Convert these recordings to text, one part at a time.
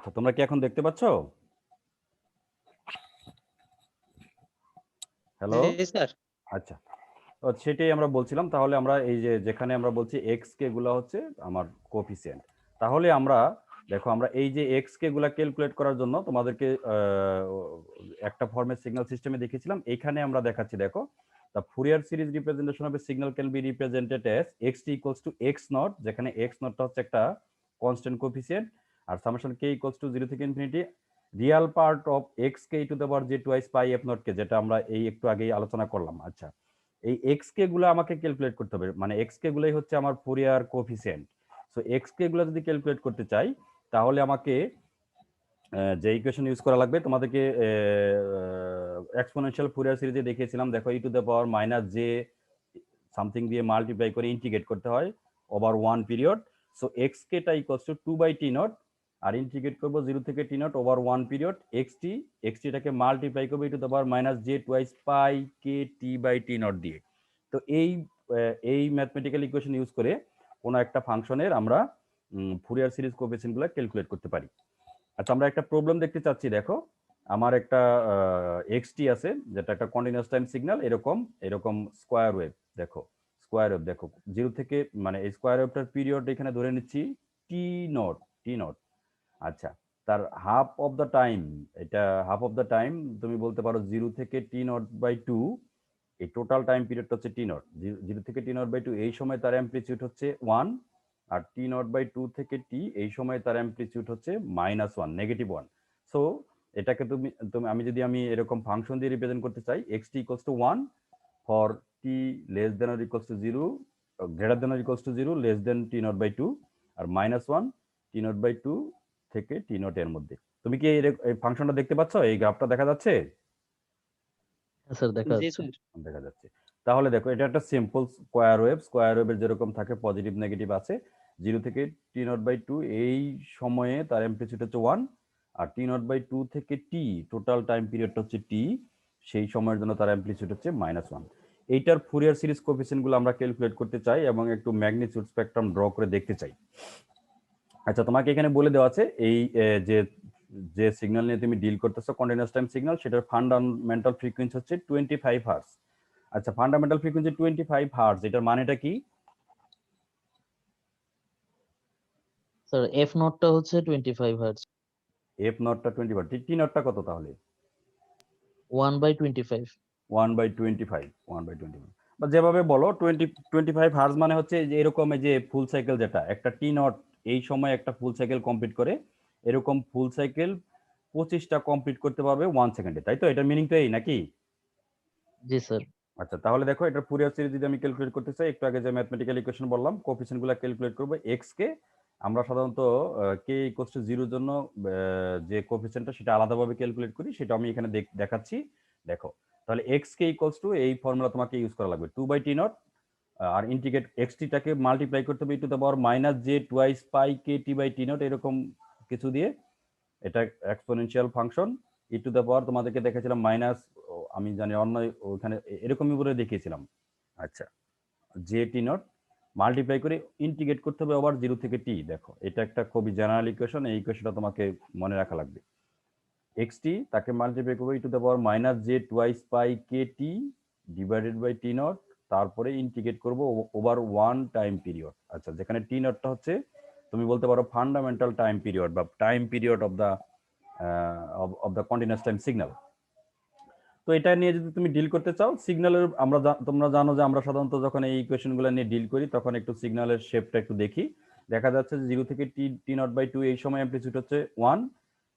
আচ্ছা, তোমরা কি এখন দেখতে পাচ্ছ? Hello, sir. আচ্ছা। তো সেটাই আমরা বলছিলাম। তাহলে আমরা এই যে যেখানে আমরা বলছি এক্স কে গুলা হচ্ছে আমার কোফিসিয়েন্ট, তাহলে আমরা দেখো আমরা এই যে এক্স কে গুলা ক্যালকুলেট করার জন্য তোমাদেরকে একটা ফর্মের সিগন্যাল সিস্টেমে দেখিয়েছিলাম। এইখানে আমরা দেখাচ্ছি, দেখো the Fourier series representation of a signal can be represented as xt equals to x naught, যেখানে x naught হচ্ছে একটা কনস্ট্যান্ট কোফিসিয়েন্ট, আর সামেশন k equals to 0 থেকে infinity real part of x কে to the power j twice pi f naught কে, যেটা আমরা এই একটু আগেই আলোচনা করলাম। আচ্ছা, এই এক্স কে গুলো আমাকে ক্যালকুলেট করতে হবে, মানে এক্স কে গুলোই হচ্ছে আমার ফুরিয়ার কোফিসিয়েন্ট। সো এক্স কে গুলো যদি ক্যালকুলেট করতে চাই, তাহলে আমাকে যে ইকুয়েশন ইউজ করা লাগবে, তোমাদেরকে এক্সপোনেনশিয়াল ফুরিয়ার সিরিজে দেখিয়েছিলাম। দেখো e to the power minus j something দিয়ে মাল্টিপ্লাই করে ইন্টিগ্রেট করতে হয় over one period. So x কেটা ইকুয়ালস টু 2/t নট, আর ইন্টিগ্রেট করবো 0 থেকে t naught over one period এক্সটিটাকে মাল্টিপ্লাই করবো e to the power minus j twice pi k t by t naught দিয়ে। তো এই ম্যাথমেটিক্যাল ইকুয়েশন ইউজ করে কোনো একটা ফাংশনের আমরা ফুরিয়ার সিরিজ কোএফিসিয়েন্টগুলো ক্যালকুলেট করতে পারি। আচ্ছা, আমরা একটা প্রবলেম দেখতে চাচ্ছি। দেখো, আমার একটা এক্সটি আছে, যেটা একটা কন্টিনিউয়াস টাইম সিগন্যাল, এরকম এরকম স্কোয়ার ওয়েভ। দেখো স্কোয়ার ওয়েভ, দেখো 0 থেকে, মানে এই স্কোয়ার ওয়েভটার পিরিয়ড এখানে ধরে নিচ্ছি টি নট, টি নট। আচ্ছা, তার হাফ অফ দ্য টাইম, এটা হাফ অফ দ্য টাইম তুমি বলতে পারো 0 থেকে টি নট বাই টু, এই টোটাল টাইম পিরিয়ডটা হচ্ছে টি নট। 0 থেকে টি নট বাই টু এই সময় তার অ্যাম্পলিটিউড হচ্ছে 1, আর টি নট বাই টু থেকে টি এই সময় তার অ্যাম্পলিটিউড হচ্ছে -1, -1। সো এটাকে তুমি তুমি আমি যদি এরকম ফাংশন দিয়ে রিপ্রেজেন্ট করতে চাই, x t equals to 1 for t less than or equals to 0, greater than or equals to 0, less than t naught by two, আর -1 টি নট বাই টু থেকে টি নট এর মধ্যে। তুমি কি এই ফাংশনটা দেখতে পাচ্ছ? এই গ্রাফটা দেখা যাচ্ছে? স্যার দেখা জি যাচ্ছে। স্যার। দেখা যাচ্ছে। তাহলে দেখো, এটা একটা সিম্পল স্কোয়ার ওয়েভ। স্কোয়ার ওয়েভের যেরকম থাকে পজিটিভ নেগেটিভ আছে, 0 থেকে টি নট বাই টু এই সময়ে তার অ্যাম্পলিটিউড হচ্ছে 1, আর টি নট বাই টু থেকে টি টোটাল টাইম পিরিয়ডটা হচ্ছে টি, সেই সময়ের জন্য তার অ্যাম্পলিটিউড হচ্ছে -1। এইটার ফুরিয়ার সিরিজ কোএফিসিয়েন্টগুলো আমরা ক্যালকুলেট করতে চাই এবং একটু ম্যাগনিটিউড স্পেকট্রাম ড্র করে দেখতে চাই। আচ্ছা, তোমাকে এখানে বলে দেওয়া আছে এই যে যে সিগন্যাল নিয়ে তুমি ডিল করতেছো, কন্টিনিউয়াস টাইম সিগন্যাল, সেটার ফান্ডামেন্টাল ফ্রিকোয়েন্সি হচ্ছে 25 হার্টজ। আচ্ছা, ফান্ডামেন্টাল ফ্রিকোয়েন্সি 25 হার্টজ, এটার মানেটা কি? স্যার এফ নটটা হচ্ছে 25 হার্টজ। এফ নটটা 25, টি নটটা কত তাহলে? 1/25। 1/25, 1/25, বা যেভাবে বলো, 25 হার্টজ মানে হচ্ছে যে এরকম, এই যে ফুল সাইকেল, যেটা একটা টি নট এই সময় একটা ফুল সাইকেল কমপ্লিট করে, এরকম ফুল সাইকেল 25টা কমপ্লিট করতে পারবে 1 সেকেন্ডে, তাই তো? এটার মিনিং তো এই নাকি? জি স্যার। আচ্ছা, তাহলে দেখো, এটার ফুরিয়ার সিরিজ যদি আমি ক্যালকুলেট করতে চাই, একটু আগে যে ম্যাথমেটিক্যাল ইকুয়েশন বললাম, কোএফিসিয়েন্টগুলো ক্যালকুলেট করব এক্স কে। আমরা সাধারণত কে ইকুয়ালস টু 0 জন্য যে কোএফিসিয়েন্টটা সেটা আলাদাভাবে ক্যালকুলেট করি, সেটা আমি এখানে দেখাচ্ছি। দেখো, তাহলে এক্স কে ইকুয়ালস টু, এই ফর্মুলা তোমাকে ইউজ করা লাগবে 2/t নট, আর ইন্টিগ্রেট এক্সটিটাকে মাল্টিপ্লাই করতে হবে e to the power minus j twice pi k t by t naught, এরকম কিছু দিয়ে। এটা exponential function. E to the power তোমাদেরকে দেখাচ্ছিলাম মাইনাস, আমি জানি অন্য ওখানে এরকমই করে দেখিয়েছিলাম। আচ্ছা, জে টি নট মাল্টিপ্লাই করে ইন্টিগ্রেট করতে হবে আবার 0 থেকে টি। দেখো, এটা একটা খুবই জেনারেল ইকুয়েশন, এই ইকুয়েশনটা তোমাকে মনে রাখা লাগবে। এক্স টি তাকে মাল্টিপ্লাই করবে e to the power minus j twice pi k t divided by t naught, তারপরে ইন্টিগ্রেট করব ওভার ওয়ান টাইম পিরিয়ড। আচ্ছা, যেখানে টি নটটা হচ্ছে, তুমি বলতে পারো ফান্ডামেন্টাল টাইম পিরিয়ড বা time period of the continuous time signal. তো এটা নিয়ে যদি তুমি ডিল করতে চাও, সিগন্যালের তোমরা জানো যে আমরা সাধারণত যখন এই ইকুয়েশনগুলো নিয়ে ডিল করি, তখন একটু সিগন্যালের শেপটা একটু দেখি। দেখা যাচ্ছে যে 0 থেকে টি নট বাই টু এই সময় অ্যাম্পলিটিউড হচ্ছে 1,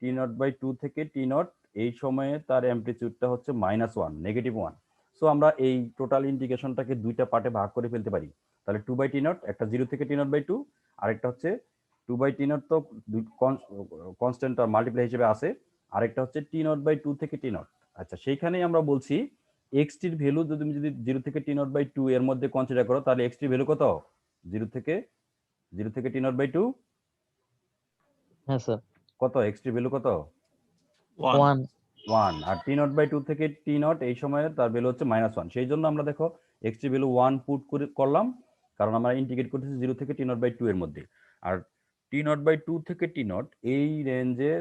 টি নট বাই টু থেকে টি নট এই সময়ে তার অ্যাম্পলিটিউডটা হচ্ছে -1, -1। সো আমরা এই টোটাল ইন্টিগ্রেশনটাকে দুইটা পার্টে ভাগ করে ফেলতে পারি। তাহলে 2/t নট, একটা 0 থেকে টি নট বাই টু, আরেকটা হচ্ছে 2/t নট, তো কনস্ট্যান্ট মাল্টিপ্লাই হিসেবে আছে, আরেকটা হচ্ছে টি নট বাই টু থেকে টি নট। আচ্ছা, সেইখানেই আমরা বলছি এক্স টির ভ্যালু যদি তুমি 0 থেকে টি নট বাই টু এর মধ্যে কনসিডার করো, তাহলে এক্স টির ভ্যালু কত? 0 থেকে টি নট বাই টু হ্যাঁ স্যার। কত? এক্স টির ভ্যালু কত? 1। 1। আর টি নট বাই টু থেকে টি নট এই সময়ে তার ভ্যালু হচ্ছে -1। সেই জন্য আমরা দেখো এক্স টির ভ্যালু 1 পুট করলাম, কারণ আমরা ইন্টিগ্রেট করতেছি 0 থেকে টি নট বাই টু এর মধ্যে। আর টি নট বাই 2 থেকে টি নট এই রেঞ্জে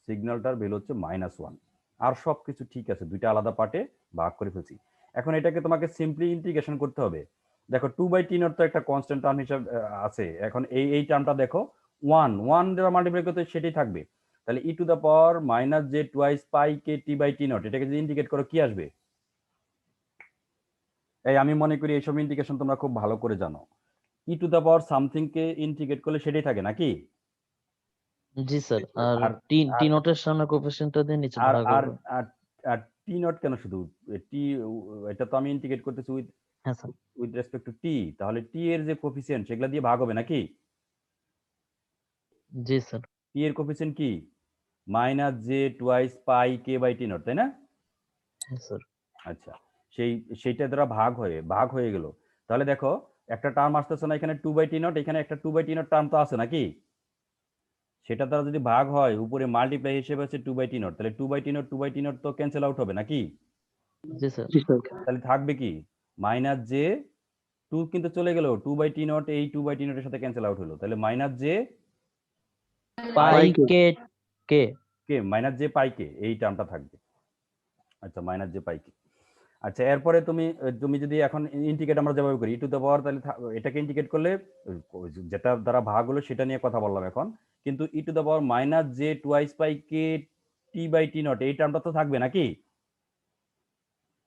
সিগন্যালটার ভ্যালু হচ্ছে -1, আর সবকিছু ঠিক আছে, দুইটা আলাদা পার্টে ভাগ করে ফেলছি। এখন এটাকে তোমাকে সিম্পলি ইন্টিগ্রেশন করতে হবে। দেখো 2 বাই টি নট তো একটা কনস্ট্যান্ট টার্ম হিসাবে আছে, এখন এই টার্মটা দেখো 1 দ্বারা মাল্টিপ্লাই করতে সেটাই থাকবে, তাহলে e to the power minus j twice pi k t by t naught, এটাকে যদি ইন্টিগ্রেট করো কি আসবে? এই আমি মনে করি এইসব ইন্টিগ্রেশন তোমরা খুব ভালো করে জানো। E to the power something k integrate করলে সেটাই থাকে নাকি? জি স্যার, আর আর টি টি নটের সামনে কোএফিসিয়েন্টটা দিয়ে নিচে আর ভাগ আর হবে। আর আর টি নট কেন শুধু টি, এটা তো আমি ইন্টিগ্রেট করতেছি উইথ হ্যাঁ স্যার। রেসপেক্ট টু টি, তাহলে টি এর যে কোফিসিয়েন্ট সেগুলা দিয়ে ভাগ হবে নাকি? জি স্যার। টি এর কোফিসিয়েন্ট কি? মাইনাস জে টুয়াইস পাই কে বাই টি নট, তাই না? হ্যাঁ স্যার। আচ্ছা, সেইটা দ্বারা ভাগ হয়ে গেল। তাহলে দেখো একটা টার্ম আসতেছে না এখানে 2 বাই টি নট, এখানে একটা 2 বাই টি নট টার্ম তো আছে নাকি? সেটা দ্বারা যদি ভাগ হয় উপরে মাল্টিপ্লাই হিসেবে আছে 2 বাই টি নট, তাহলে 2 বাই টি নট তো ক্যান্সেল আউট হবে নাকি? জি স্যার। তাহলে থাকবে কি? মাইনাস জে 2 কিন্তু চলে গেল, 2 বাই টি নট এই 2 বাই টি নটের সাথে ক্যান্সেল আউট হলো, তাহলে মাইনাস জে পাই কে কে কে মাইনাস জে পাই কে এই টার্মটা থাকবে। আচ্ছা, মাইনাস জে পাই কে। আচ্ছা, এরপরে তুমি তুমি যদি এখন ইন্টিগ্রেট আমরা যেভাবে করি ই টু দ্য পাওয়ার, তাহলে এটাকে ইন্টিগ্রেট করলে যেটা দ্বারা ভাগ হলো সেটা নিয়ে কথা বললাম এখন, কিন্তু e to the power minus j twice pi k t by t naught এই টার্মটা তো থাকবে নাকি?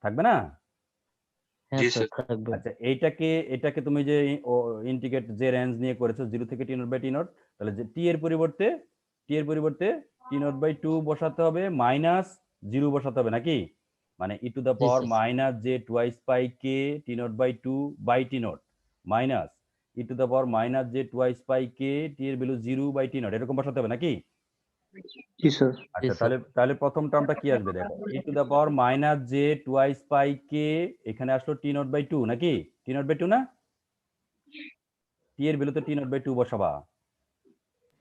থাকবে না? হ্যাঁ স্যার থাকবে। আচ্ছা, এটাকে তুমি যে ইন্টিগ্রেট যে রেঞ্জ নিয়ে করেছো 0 থেকে t naught by t not, তাহলে যে টি এর পরিবর্তে টি নট বাই 2 বসাতে হবে, মাইনাস 0 বসাতে হবে নাকি? মানে e to the G power sir. Minus j twice pi k t naught by 2 by t naught minus e to the power minus j twice pi k t এর value 0 by t naught, এরকম বসাতে হবে নাকি? জি sir. জি আচ্ছা, sir. তাহলে প্রথম টার্মটা কি আসবে দেখো, e to the power minus j twice pi k, এখানে আসলো টি নট বাই 2 নাকি? টি নট বাই 2 না? টি এর ভ্যালুতে টি নট বাই 2 বসাবা,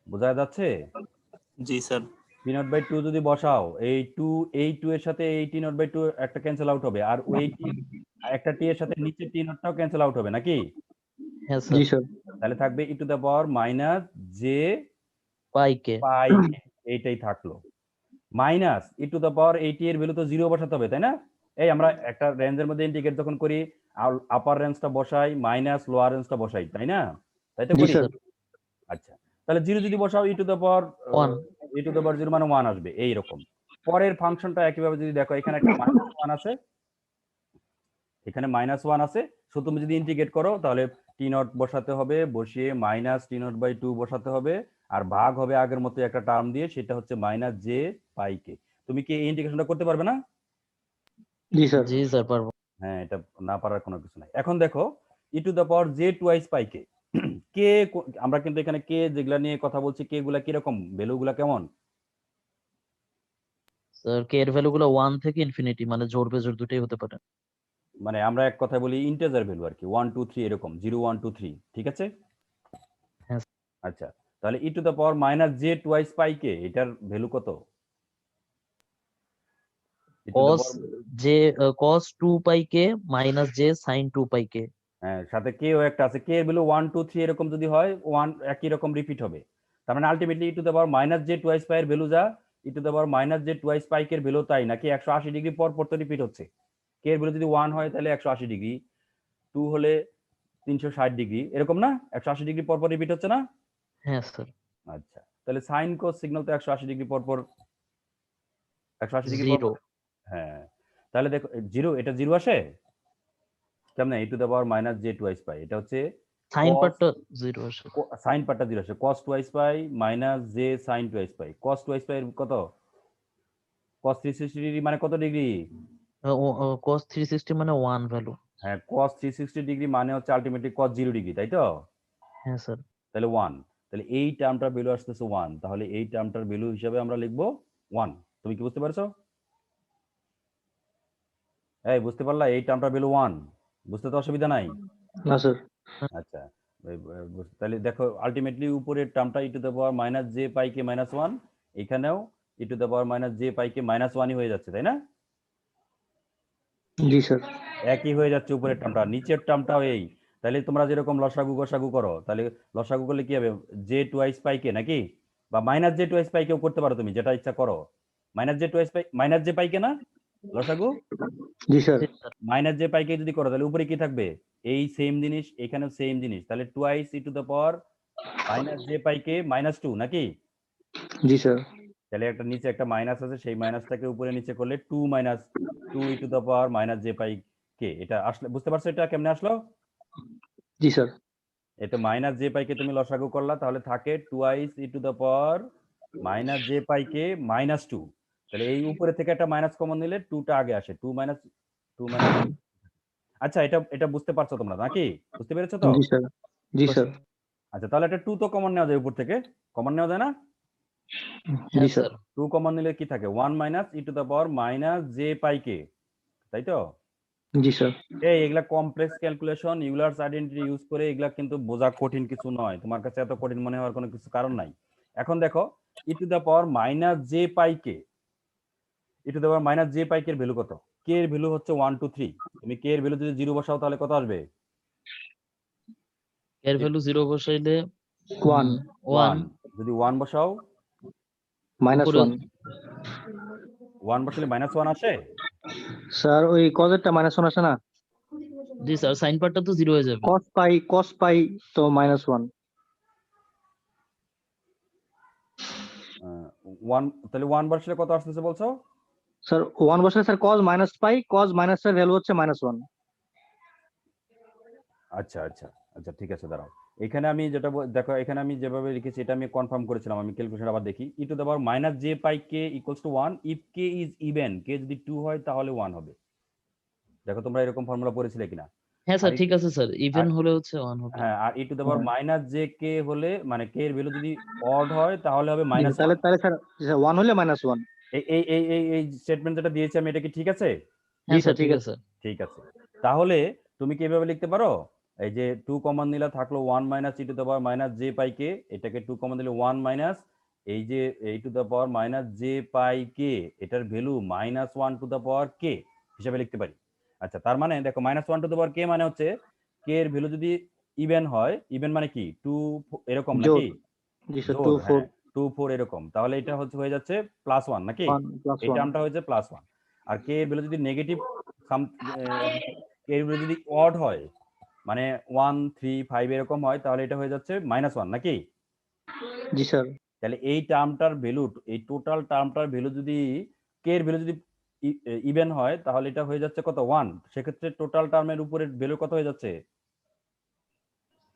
বোঝা যাচ্ছে? জি স্যার। টি নট বাই 2 যদি বসাও, এই 2 এর সাথে এই টি নট বাই 2 একটা ক্যান্সেল আউট হবে, আর ওই একটা টি এর সাথে নিচে টি নটটাও ক্যান্সেল আউট হবে নাকি? হ্যাঁ জি স্যার। স্যার। তাহলে থাকবে e to the power minus j pi k. Pi k, এইটাই থাকলো, minus e to the power এই টি এর ভ্যালু তো 0 বসাতে হবে, তাই না? এই আমরা একটা রেঞ্জের মধ্যে ইন্টিগ্রেট যখন করি আপার রেঞ্জটা বসাই মাইনাস লোয়ার রেঞ্জটা বসাই, তাই না? তাই তো জি করি। স্যার। আচ্ছা, তাহলে 0 যদি বসাও ই টু দ্য পাওয়ার 1 0 মানে 1 আসবে এইরকম। পরের ফাংশনটা একইভাবে যদি দেখো, এখানে একটা -1 আছে, এখানে -1 আছে, সো তুমি যদি ইন্টিগ্রেট করো তাহলে টি নট বসাতে হবে, বসিয়ে মাইনাস টি নট বাই 2 বসাতে হবে, আর ভাগ হবে আগের মতো একটা টার্ম দিয়ে, সেটা হচ্ছে মাইনাস জে পাই কে। তুমি কি এই ইন্টিগ্রেশনটা করতে পারবে না? জি স্যার। জি স্যার পারবো। হ্যাঁ, এটা না পারার কোনো কিছু নাই। এখন দেখো e to the power j twice pi k কে, আমরা কিন্তু এখানে কে যেগুলা নিয়ে কথা বলছি, কে গুলা কিরকম, ভ্যালু গুলা কেমন? স্যার কে এর ভ্যালু গুলো 1 থেকে ইনফিনিটি, মানে জোড় বেজোড় দুটোই হতে পারে। মানে আমরা এক কথায় বলি ইন্টিজার ভ্যালু আর কি, 1 2 3 এরকম, 0 1 2 3, ঠিক আছে? হ্যাঁ। আচ্ছা, তাহলে e to the power minus j twice pi k, এটার ভ্যালু কত? E to the cos power, j cos 2 pi K minus j sin 2 pi k. হ্যাঁ, সাথে কে ও একটা আছে, কে এর ভ্যালু 1 2 3 এরকম যদি হয় 1 একই রকম রিপিট হবে, তার মানে ultimately e to the power minus j twice pi এর ভ্যালু যা, e to the power minus j twice pi k এর ভ্যালু তাই, নাকি 180 ডিগ্রি পর পর তো রিপিট হচ্ছে। কে এর ভ্যালু যদি 1 হয় তাহলে 180 ডিগ্রি, 2 হলে 360 ডিগ্রি, এরকম না? 180 ডিগ্রি পর পর রিপিট হচ্ছে না? হ্যাঁ স্যার। আচ্ছা, তাহলে সাইন কোস সিগন্যাল তো 180 ডিগ্রি পর পর, 180 ডিগ্রি পর 0 পর, হ্যাঁ, তাহলে দেখো 0, এটা 0 আসে কেমনে? E to the power minus j twice pi, এটা হচ্ছে সাইন পার্টটা 0 আসে। সাইন পার্টটা 0 আসে, cos twice pi minus j sine twice pi, cos twice pi এর কত? cos 360 ডিগ্রি মানে কত ডিগ্রি? cos 360 মানে 1 ভ্যালু। হ্যাঁ, cos 360 ডিগ্রি মানে হচ্ছে আলটিমেটলি cos 0 ডিগ্রি, তাই তো? হ্যাঁ স্যার। তাহলে 1, তাহলে এই টার্মটার ভ্যালু আসতেছে 1, তাহলে এই টার্মটার ভ্যালু হিসাবে আমরা লিখবো 1। তুমি কি বুঝতে পারছো? এই বুঝতে পারলা, এই টার্মটার ভ্যালু 1, বুঝতে তো অসুবিধা নাই? না স্যার। আচ্ছা, তাহলে দেখো আলটিমেটলি উপরের টার্মটা e to the power minus j pi K minus 1, এখানেও e to the power minus j pi K minus 1ই হয়ে যাচ্ছে, তাই না? জি স্যার। একই হয়ে যাচ্ছে উপরের টার্মটা, নিচের টার্মটাও এই, তাহলে তোমরা যেরকম লসাগু গসাগু করো, তাহলে লসাগু করলে কি হবে, জে টুয়াইস পাই কে নাকি, বা মাইনাস জে টুয়াইস পাই কেও করতে পারো, তুমি যেটা ইচ্ছা করো। Minus j twice pi, minus j pi k না লসাগু, জি স্যার। জি sir. Minus j pi k যদি করো তাহলে উপরে কি থাকবে, এই সেম জিনিস এখানেও সেম জিনিস, তাহলে twice e to the power minus j pi K minus two নাকি। জি স্যার। তাহলে একটা নিচে একটা মাইনাস আছে, সেই মাইনাসটাকে উপরে নিচে করলে two minus two e to the power minus j pi k. এটা আসলে বুঝতে পারছো এটা কেমনে আসলো? জি স্যার। এটা মাইনাস জে পাই কে তুমি লসাগু করলা, তাহলে থাকে twice e to the power minus j pi K minus two. তাহলে এই উপরে থেকে একটা মাইনাস কমন নিলে টুটা আগে আসে, টু মাইনাস। আচ্ছা, এটা এটা বুঝতে পারছো তোমরা নাকি, বুঝতে পেরেছো তো? জি স্যার। জি স্যার। আচ্ছা, তাহলে একটা টু তো কমন নেওয়া যায়, উপর থেকে কমন নেওয়া যায় না? জি হ্যাঁ স্যার। স্যার। টু কমন নিলে কি থাকে, one minus e to the power minus j pi k, তাই তো? জি স্যার। এই এগুলা complex calculation, Euler's identity use করে এগুলা কিন্তু বোঝা কঠিন কিছু নয়, তোমার কাছে এত কঠিন মনে হওয়ার কোনো কিছু কারণ নাই। এখন দেখো, e to the power minus j pi k, e to the power minus j pi k এর ভ্যালু কত? কে এর ভ্যালু হচ্ছে 1 2 3। তুমি কে এর ভ্যালু যদি 0 বসাও তাহলে কত আসবে? এর ভ্যালু 0 বসাইলে 1 1, 1। যদি 1 বসাও, মাইনাস উপরে 1। 1 বসালে -1 আসে। স্যার ওই কজেরটা মাইনাস 1 আসে না? জি স্যার, সাইন পার্টটা তো 0 হয়ে যাবে। কস পাই তো -1। 1, তাহলে 1 বসালে কত আসতেছে বলছো? স্যার 1 বসালে sir cos minus pi, cos মাইনাসের ভ্যালু হচ্ছে -1। আচ্ছা আচ্ছা আচ্ছা, ঠিক আছে, দাঁড়াও। এখানে আমি যেটা দেখো, এখানে আমি যেভাবে লিখেছি এটা আমি কনফার্ম করেছিলাম, আমি ক্যালকুলেশন আবার দেখি। E to the power minus j pi k equals to 1 if k is even, k যদি 2 হয় তাহলে 1 হবে। দেখো তোমরা এরকম ফর্মুলা পড়েছিলে কিনা? হ্যাঁ আর স্যার, ঠিক আছে স্যার, আর ইভেন হলে হচ্ছে 1 হবে। হ্যাঁ, আর ই টু দ্য পাওয়ার হ্যাঁ। মাইনাস জে কে হলে, মানে কে এর ভ্যালু যদি অড হয় তাহলে হবে জি স্যার, তাহলে -1। তাহলে স্যার 1 হলে -1। এই স্টেটমেন্ট যেটা দিয়েছি আমি, এটা কি ঠিক আছে? জি হ্যাঁ স্যার স্যার, ঠিক ঠিক আছে। আছে। ঠিক আছে। তাহলে তুমি কি এভাবে লিখতে পারো, এই যে 2 কমন নিলে থাকলো 1 minus e to the power minus j pi k, এটাকে 2 কমন দিলে 1 মাইনাস এই যে e to the power minus j pi k, এটার value -1 to the power k হিসাবে লিখতে পারি। আচ্ছা, তার মানে দেখো -1 টু দ্য পাওয়ার কে মানে হচ্ছে কে এর ভ্যালু যদি ইভেন হয়, ইভেন মানে কি 2 এরকম জোর। নাকি, জি স্যার, জোর, 2 4 হ্যাঁ 2 4 এরকম, তাহলে এটা হচ্ছে হয়ে যাচ্ছে +1 নাকি, 1 এই +1। টার্মটা হয়েছে +1। আর কে এর ভ্যালু যদি নেগেটিভ সাম, কে এর ভ্যালু যদি অড হয়, মানে 1 3 5 এরকম হয়, তাহলে এটা হয়ে যাচ্ছে -1 নাকি। জি স্যার। তাহলে এই টার্মটার ভ্যালু, এই টোটাল টার্মটার ভ্যালু যদি, কে এর ভ্যালু যদি ইভেন হয় তাহলে এটা হয়ে যাচ্ছে কত, 1। সেক্ষেত্রে টোটাল টার্মের উপরে ভ্যালু কত হয়ে যাচ্ছে?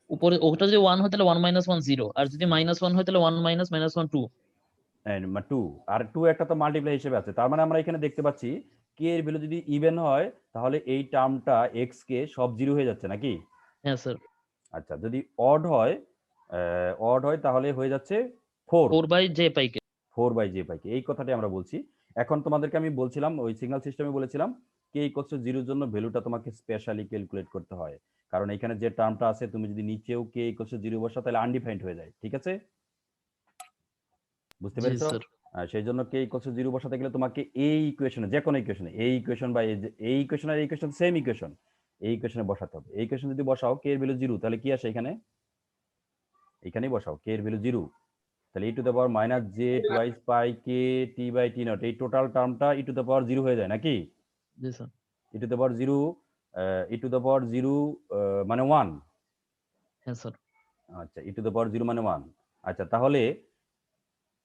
উপরে ওটা যদি 1 হয় তাহলে 1 - 1 0, আর যদি -1 হয় তাহলে 1 - -1 2। 2, আর 2 একটা তো মাল্টিপ্লাই হিসেবে আছে, তার মানে আমরা এখানে দেখতে পাচ্ছি কে এর ভ্যালু যদি ইভেন হয় তাহলে এই টার্মটা এক্স কে সব 0 হয়ে যাচ্ছে নাকি। হ্যাঁ স্যার। আচ্ছা, যদি অড হয় তাহলে হয়ে যাচ্ছে 4, 4/j পাই কে। 4/j পাই কে, এই কথাটি আমরা বলছি। এখন তোমাদেরকে আমি বলছিলাম ওই সিগন্যাল সিস্টেমে বলেছিলাম কে ইকুয়ালস টু 0 এর জন্য ভ্যালুটা তোমাকে স্পেশালি ক্যালকুলেট করতে হয়, কারণ এখানে যে টার্মটা আছে তুমি যদি নিচেও কে ইকুয়ালস টু 0 বসাও তাহলে আনডিফাইন্ড হয়ে যায়, ঠিক আছে, বুঝতে জি পেরেছো? স্যার। সেই জন্য কে ইকুয়ালস টু 0 বসাতে গেলে তোমাকে এই ইকুয়েশনে, যে কোনো ইকুয়েশনে, এই ইকুয়েশন বা এই ইকুয়েশন আর এই ইকুয়েশন সেম ইকুয়েশন, এই ইকুয়েশনে বসাতে হবে। এই ইকুয়েশন যদি বসাও কে এর ভ্যালু 0, তাহলে কি আসে এখানে, এখানেই বসাও কে এর ভ্যালু 0, তাহলে e to the power minus j twice pi k t by t naught, এই টোটাল টার্মটা ই টু দ্য পাওয়ার 0 হয়ে যায় নাকি। জি sir. E to the power 0, e to the power 0 মানে 1। হ্যাঁ স্যার। আচ্ছা, ই টু দ্য পাওয়ার 0 মানে 1। আচ্ছা, তাহলে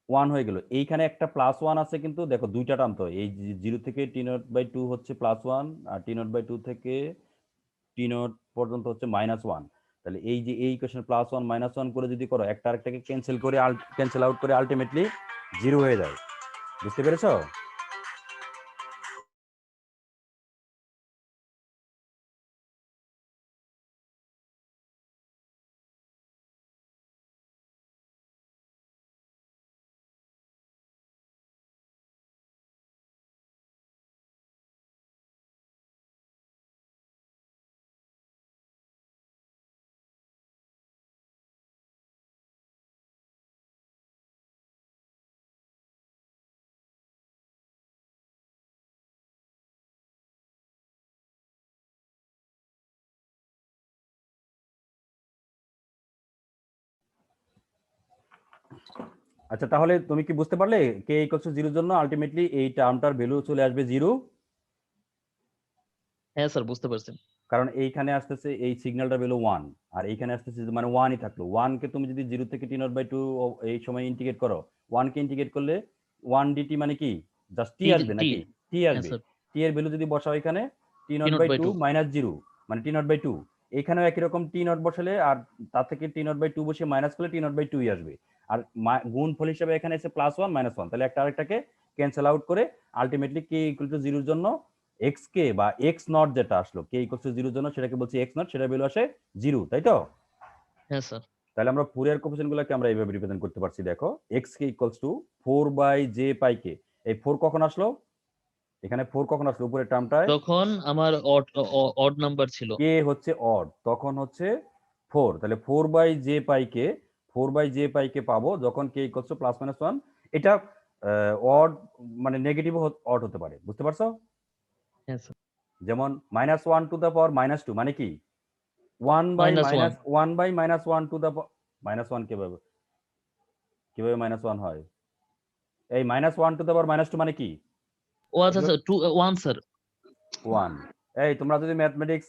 1 হয়ে গেল, এইখানে একটা +1 আছে, কিন্তু দেখো দুইটা টার্ম তো, এই 0 থেকে টি নট বাই 2 হচ্ছে +1, আর টি নট বাই 2 থেকে টি নট পর্যন্ত হচ্ছে -1। তাহলে এই যে এই ইকুয়েশন +1 -1 করে যদি করো, একটা আরেকটাকে ক্যান্সেল আউট করে আলটিমেটলি 0 হয়ে যায়, বুঝতে পেরেছো? আচ্ছা, তাহলে তুমি কি বুঝতে পারলে কে ইকুয়ালস টু 0 এর জন্য আলটিমেটলি এই টার্মটার ভ্যালু চলে আসবে 0, হ্যাঁ স্যার বুঝতে পারছেন। কারণ এইখানে আসতেছে এই সিগন্যালটার ভ্যালু 1 আর এইখানে আসতেছে মানে 1ই থাকলো। 1 কে তুমি যদি 0 থেকে t0/2 এই সময় ইন্টিগ্রেট করো, 1 কে ইন্টিগ্রেট করলে 1 dt মানে কি জাস্ট t টি আসবে টি নাকি? t হ্যাঁ আসবে। স্যার, t এর ভ্যালু যদি বসাও এখানে t0/2 t0/2 মাইনাস 0 মানে t0/2, এখানেও একই রকম t0 বসালে আর তার থেকে t0/2 বসে মাইনাস করলে t0/2ই আসবে। আর গুণফল হিসেবে এখানে এসে +1 -1, তাহলে একটা আরেকটাকে ক্যান্সেল আউট করে আলটিমেটলি k ইকুয়াল টু 0 এর জন্য এক্স কে বা এক্স নট যেটা আসলো কে ইকুয়ালস টু 0 এর জন্য সেটাকে বলছি এক্স নট, সেটা ভ্যালু আসে 0, তাই তো? হ্যাঁ স্যার, তাহলে আমরা ফুরিয়ার কোএফিসিয়েন্টগুলোকে আমরা এইভাবে রিপ্রেজেন্ট করতে পারছি। দেখো x k equals two 4/j πk। এই 4 কখন আসলো? এখানে 4 কখন আসলো উপরের টার্মটায়? তখন আমার অড নাম্বার ছিল। কে হচ্ছে অড, তখন হচ্ছে 4। তাহলে 4/j πk, 4/j πk পাবো যখন কে ইকুয়ালস টু +-1। এটা অড মানে নেগেটিভ অড হতে পারে, বুঝতে পারছো? হ্যাঁ স্যার, যেমন -1 টু দ্য পাওয়ার -2 মানে কি -1 1/-1 টু দ্য -1 কিভাবে -1 হয়? এই -1 টু দ্য পাওয়ার -2 মানে কি? ও আচ্ছা স্যার, 1 স্যার। 1। এই তোমরা যদি ম্যাথমেটিক্স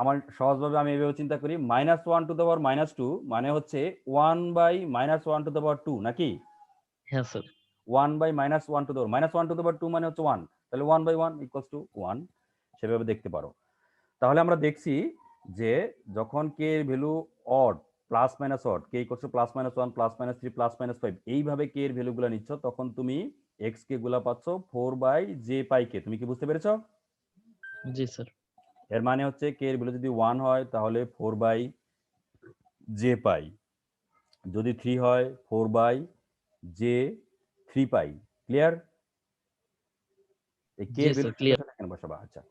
আমার সহজভাবে আমি এভাবে চিন্তা করি, -1 টু দ্য পাওয়ার -2 মানে হচ্ছে 1/-1 টু দ্য পাওয়ার 2 নাকি? হ্যাঁ sir, 1/-1 two the power -1 to the পাওয়ার 2 মানে হচ্ছে 1, তাহলে 1/1 ইকুয়ালস টু 1, সেভাবে দেখতে পারো। তাহলে আমরা দেখছি যে যখন কে এর value odd plus minus odd, K equals to +-1 +-3 +-5 এইভাবে কে এর ভ্যালুগুলো নিচ্ছ, তখন তুমি এক্স কে গুলা পাচ্ছ 4/j πk। তুমি কি বুঝতে পেরেছো? জি স্যার, এর মানে হচ্ছে কে এর ভ্যালু যদি 1 হয় তাহলে 4/j π, যদি 3 হয় 4/j3π। ক্লিয়ার? এই কে জি এর ভ্যালু স্যার ক্লিয়ার। এখানে বসাবা। আচ্ছা,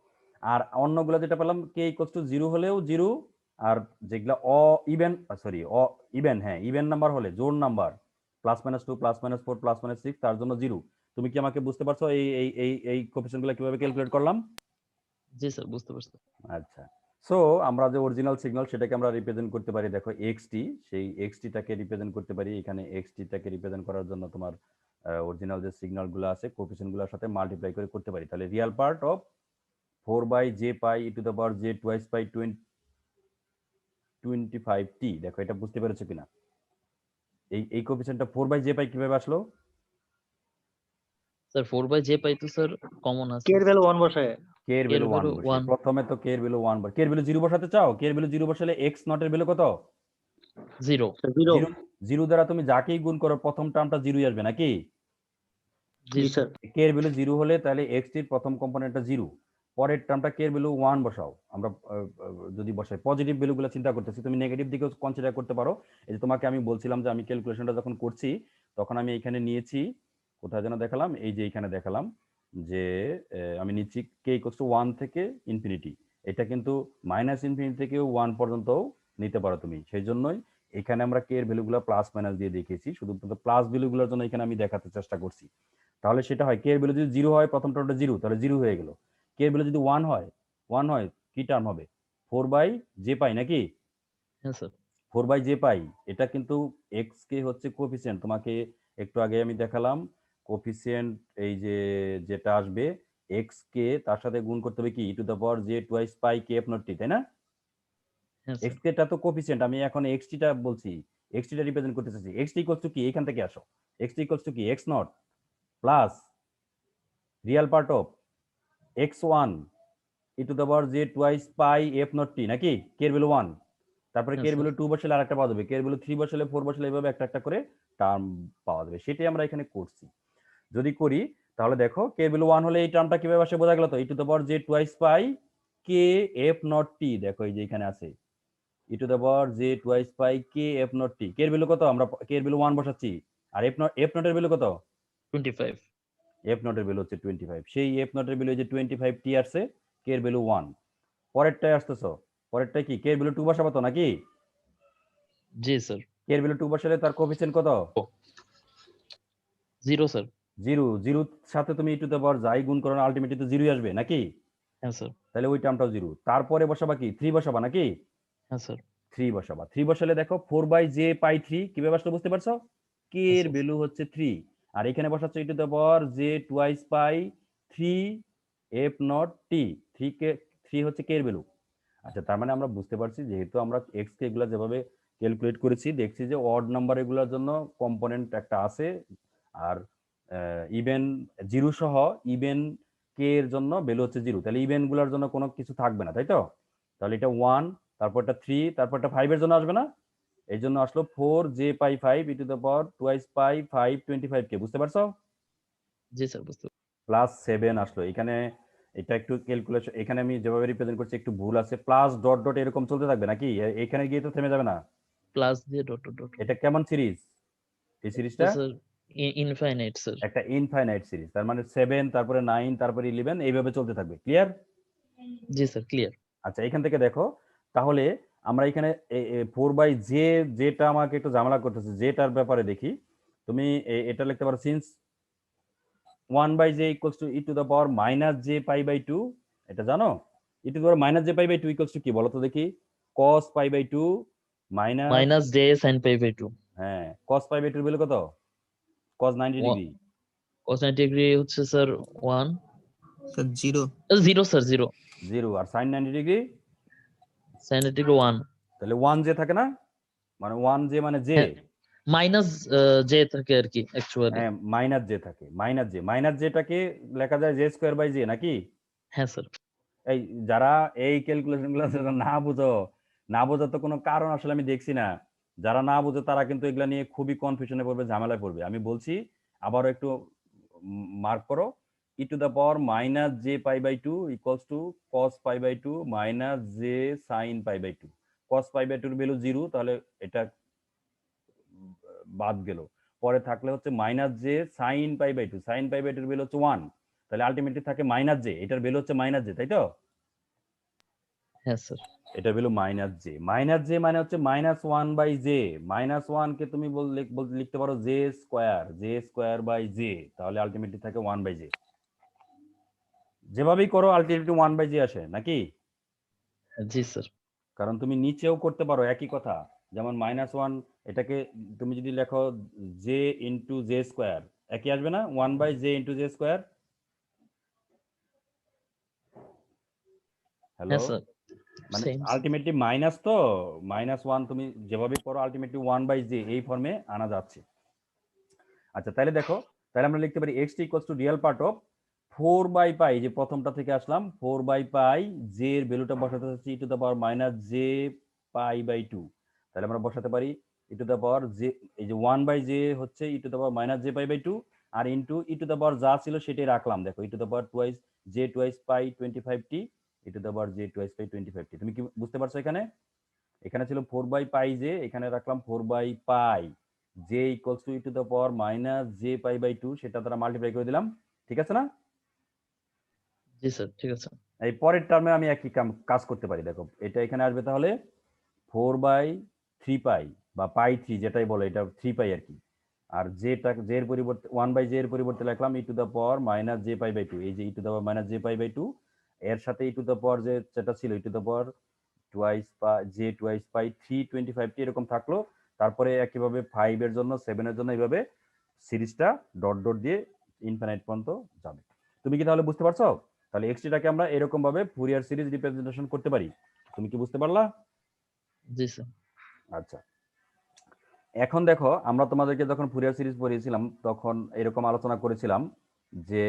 আর অন্যগুলো যেটা পেলাম কে ইকুয়ালস টু 0 হলেও 0, আর যেগুলা ইভেন সরি ইভেন, হ্যাঁ ইভেন নাম্বার হলে জোড় নাম্বার +-2 +-4 +-6 তার জন্য 0। তুমি কি আমাকে বুঝতে পারছো এই এই এই এই কোএফিসিয়েন্টগুলো কিভাবে ক্যালকুলেট করলাম? জি স্যার বুঝতে পারছি। আচ্ছা, সো আমরা যে অরিজিনাল সিগন্যাল সেটাকে আমরা রিপ্রেজেন্ট করতে পারি। দেখো এক্সটি, সেই এক্সটিটাকে রিপ্রেজেন্ট করতে পারি। এখানে এক্সটিটাকে রিপ্রেজেন্ট করার জন্য তোমার অরিজিনাল যে সিগন্যালগুলো আছে কোএফিসিয়েন্টগুলোর সাথে মাল্টিপ্লাই করে করতে পারি। তাহলে Real part of 4/j π e⁻j twice by 25t। দেখো এটা বুঝতে পেরেছো কিনা? এই কোএফিসিয়েন্টটা 4/j π কিভাবে আসলো? স্যার 4/j পাই তো স্যার কমন আছে। কে এর ভ্যালু 1 বসায়। কে এর কে এর ভ্যালু 1 ভ্যালু বসে 1, প্রথমে তো কে এর ভ্যালু 1 কে এর ভ্যালু 0 বসাতে চাও? কে এর ভ্যালু 0 বসালে x নট এর ভ্যালু কত? 0। 0। 0। 0 দ্বারা তুমি যাকেই গুণ করো প্রথম টার্মটা 0ই আসবে নাকি? জি জি স্যার, স্যার। কে এর ভ্যালু 0 হলে তাহলে x এর প্রথম কম্পোনেন্টটা 0, পরের টার্মটা কে এর ভ্যালু 1 বসাও। আমরা যদি বসাই পজিটিভ ভ্যালুগুলো চিন্তা করতেছি, তুমি নেগেটিভ দিকেও কনসিডার করতে পারো। এই যে তোমাকে আমি বলছিলাম যে আমি ক্যালকুলেশনটা যখন করছি তখন আমি এখানে নিয়েছি, কোথায় যেন দেখালাম, এই যে এখানে দেখালাম যে আমি নিচ্ছি কে ইকুয়ালস টু 1 থেকে ইনফিনিটি। এটা কিন্তু -ইনফিনিটি থেকেও 1 পর্যন্ত নিতে পারো তুমি। সেই জন্যই এখানে আমরা কে এর ভ্যালুগুলো প্লাস মাইনাস দিয়ে দেখিয়েছি, শুধুমাত্র প্লাস ভ্যালুগুলোর জন্য এখানে আমি দেখাতে চেষ্টা করছি। তাহলে সেটা হয় কে এর ভ্যালু যদি 0 হয়, প্রথম টার্মটা 0, তাহলে 0 হয়ে গেল। কে এর ভ্যালু যদি 1 হয় কি টার্ম হবে? 4/j π নাকি? হ্যাঁ স্যার, 4/j π। এটা কিন্তু এক্স কে হচ্ছে কোএফিসিয়েন্ট, তোমাকে একটু আগে আমি দেখালাম কোএফিসিয়েন্ট। এই যে যেটা আসবে এক্স কে তার সাথে গুণ করতে হবে কি e⁻j twice π kf not t, তাই না? হ্যাঁ স্যার, এক্স কে টা তো কোএফিসিয়েন্ট, আমি এখন এক্সটি টা বলছি, এক্সটি টা রিপ্রেজেন্ট করতে চাইছি। এক্সটি ইকুয়ালস টু কি, এখান থেকে আসো, এক্সটি ইকুয়ালস টু কি x not plus Real part of x1 e⁻j twice π f not t নাকি? কে এর ভ্যালু 1, তারপরে কে হ্যাঁ এর স্যার, ভ্যালু 2 বসালে আরেকটা পাওয়া যাবে, কে এর ভ্যালু 3 বসালে 4 বসালে এইভাবে একটা একটা করে টার্ম পাওয়া যাবে। সেটাই আমরা এখানে করছি। যদি করি তাহলে দেখো কে এর ভ্যালু 1 হলে এই টার্মটা কিভাবে আসে বোঝা গেল তো, e⁻j twice π k f not t। দেখো এই যে এখানে আছে e⁻j twice π k f not t। কে এর ভ্যালু কত? আমরা কে এর ভ্যালু 1 বসাচ্ছি, আর f not এর ভ্যালু কত? 25। f not এর ভ্যালু হচ্ছে 25। সেই f not এর ভ্যালু যে 25t আসছে, কে এর ভ্যালু 1। পরেরটায় আসতেছো, পরেরটায় কি কে এর ভ্যালু 2 বসাবো তো নাকি? জি স্যার, কে এর ভ্যালু 2 বসালে তার কোএফিসিয়েন্ট কত? 0 স্যার। 0। 0 সাথে তুমি e⁻ যাই গুণ করো না আলটিমেটলি তো 0ই আসবে নাকি? হ্যাঁ স্যার, তাহলে ওই টার্মটাও 0। তারপরে বসাবা কি 3 বসাবা নাকি? হ্যাঁ স্যার, 3 বসাবা। 3 বসালে দেখো 4/j π 3 কিভাবে আসলো বুঝতে পারছো? কে এর আচ্ছা। ভ্যালু হচ্ছে 3 আর এখানে বসাচ্ছ e to the power j twice pi 3 f not t 3 কে 3 হচ্ছে কে এর ভ্যালু। আচ্ছা তার মানে আমরা বুঝতে পারছি যেহেতু আমরা x কে এগুলা যেভাবে ক্যালকুলেট করেছি দেখছি যে অড নাম্বার এগুলোর জন্য কম্পোনেন্ট একটা আছে আর ইভেন জিরো সহ ইভেন কে এর জন্য ভ্যালু হচ্ছে 0 তাহলে ইভেন গুলোর জন্য কোনো কিছু থাকবে না তাই তো। তাহলে এটা 1 তারপরটা 3 তারপরটা 5 এর জন্য আসবে না এই জন্য আসলো 4 j pi 5 e to the power twice পাই 5 25 কে বুঝতে পারছো জি স্যার বুঝতে প্লাস 7 আসলো এখানে এটা একটু ক্যালকুলেশন এখানে আমি যেভাবে রিপ্রেজেন্ট করছি একটু ভুল আছে প্লাস ডট ডট এরকম চলতে থাকবে নাকি এখানে গিয়ে তো থেমে যাবে না প্লাস দিয়ে ডট ডট ডট এটা কেমন সিরিজ এই সিরিজটা স্যার ইনফাইনাইট স্যার। একটা ইনফাইনাইট সিরিজ তার মানে 7 তারপরে 9 তারপরে 11 এইভাবে চলতে থাকবে ক্লিয়ার। জি স্যার ক্লিয়ার। আচ্ছা এখান থেকে দেখো তাহলে আমরা এখানে 4/j যেটা আমাকে একটু ঝামেলা করতেছে যেটার ব্যাপারে দেখি তুমি এটা লিখতে পারো since 1/j equals to e to the power minus j pi by 2 এটা জানো e to the power minus j pi by 2 equals to কি বলো তো দেখি cos pi by 2 minus minus j sine pi by 2। হ্যাঁ cos pi by 2 এর value কত cos 90 degree cos 90 degree হচ্ছে স্যার 1 স্যার 0 0 স্যার 0 0 আর sin 90 ডিগ্রি সাইন 90 ডিগ্রি 1 তাহলে 1j থাকে না মানে 1j মানে j মাইনাস জে থাকে আর কি অ্যাকচুয়ালি। হ্যাঁ মাইনাস j থাকে মাইনাস জেটাকে লেখা যায় j স্কয়ার বাই j নাকি হ্যাঁ স্যার। এই যারা এই ক্যালকুলেশন গুলো না বোঝো তো কোনো কারণ আসলে আমি দেখছি না যারা না বোঝে তারা কিন্তু এগুলা নিয়ে খুবই কনফিউশনে পড়বে ঝামেলায় পড়বে আমি বলছি আবারও একটু মার্ক করো e to the power minus j pi by 2 equals to cos pi by 2 minus j sin pi by 2 cos pi by 2 এর ভ্যালু 0 তাহলে এটা বাদ গেল পরে থাকলে হচ্ছে minus j sin pi by 2 sin pi by 2 এর ভ্যালু হচ্ছে 1 তাহলে আলটিমেটলি থাকে মাইনাস j এটার ভ্যালু হচ্ছে মাইনাস j তাই তো হ্যাঁ স্যার। এটা ভ্যালু মাইনাস জে মানে হচ্ছে -1/j -1 কে তুমি লিখতে পারো j স্কয়ার বাই j তাহলে আলটিমেটলি থাকে 1/j যেভাবেই করো আলটিমেটলি 1/j আসে নাকি জি স্যার। কারণ তুমি নিচেও করতে পারো একই কথা যেমন -1 এটাকে তুমি যদি লেখো j ইনটু j স্কয়ার একই আসবে না 1/j into j square hello হ্যাঁ স্যার মানে সেম। আলটিমেটলি মাইনাস তো -1 তুমি যেভাবে করো আলটিমেটলি 1/j এই ফর্মে আনা যাচ্ছে। আচ্ছা তাহলে দেখো তাহলে আমরা লিখতে পারি x equals to real part of 4/পাই যে প্রথমটা থেকে আসলাম 4/পাই j এর ভ্যালুটা বসাতে হচ্ছে e to the power minus j pi by 2 তাহলে আমরা বসাতে পারি e to the power j এই যে 1/j হচ্ছে e to the power minus j pi by 2 আর into e to the power যা ছিল সেটাই রাখলাম দেখো e to the power twice j twice pi 25t e to the power j twice pi 25t তুমি কি বুঝতে পারছো এখানে ছিল 4/পাই j এখানে রাখলাম 4/পাই j equals to e to the power minus j pi by 2 সেটা দ্বারা মাল্টিপ্লাই করে দিলাম ঠিক আছে না জি স্যার ঠিক আছে। এই পরের টার্মে আমি একই কাজ করতে পারি দেখো এটা এখানে আসবে তাহলে 4/3পাই বা পাই 3 যেটাই বলে এটা 3পাই আর কি আর জেটা j এর পরিবর্তে 1/j এর পরিবর্তে লিখলাম e to the power minus j pi by 2 এই যে e to the power minus j pi by 2 এর সাথে e টু দ্য পাওয়ার যেটা ছিল e to the power twice pi 325t এরকম থাকলো তারপরে একইভাবে 5 এর জন্য 7 এর জন্য এইভাবে সিরিজটা ডট ডট দিয়ে ইনফিনিট পর্যন্ত যাবে তুমি কি তাহলে বুঝতে পারছো তাহলে এক্সটিটাকে আমরা এরকম ভাবে ফুরিয়ার সিরিজ রিপ্রেজেন্টেশন করতে পারি তুমি কি বুঝতে পারলা জি স্যার। আচ্ছা এখন দেখো আমরা তোমাদেরকে যখন ফুরিয়ার সিরিজ পড়িয়েছিলাম তখন এরকম আলোচনা করেছিলাম যে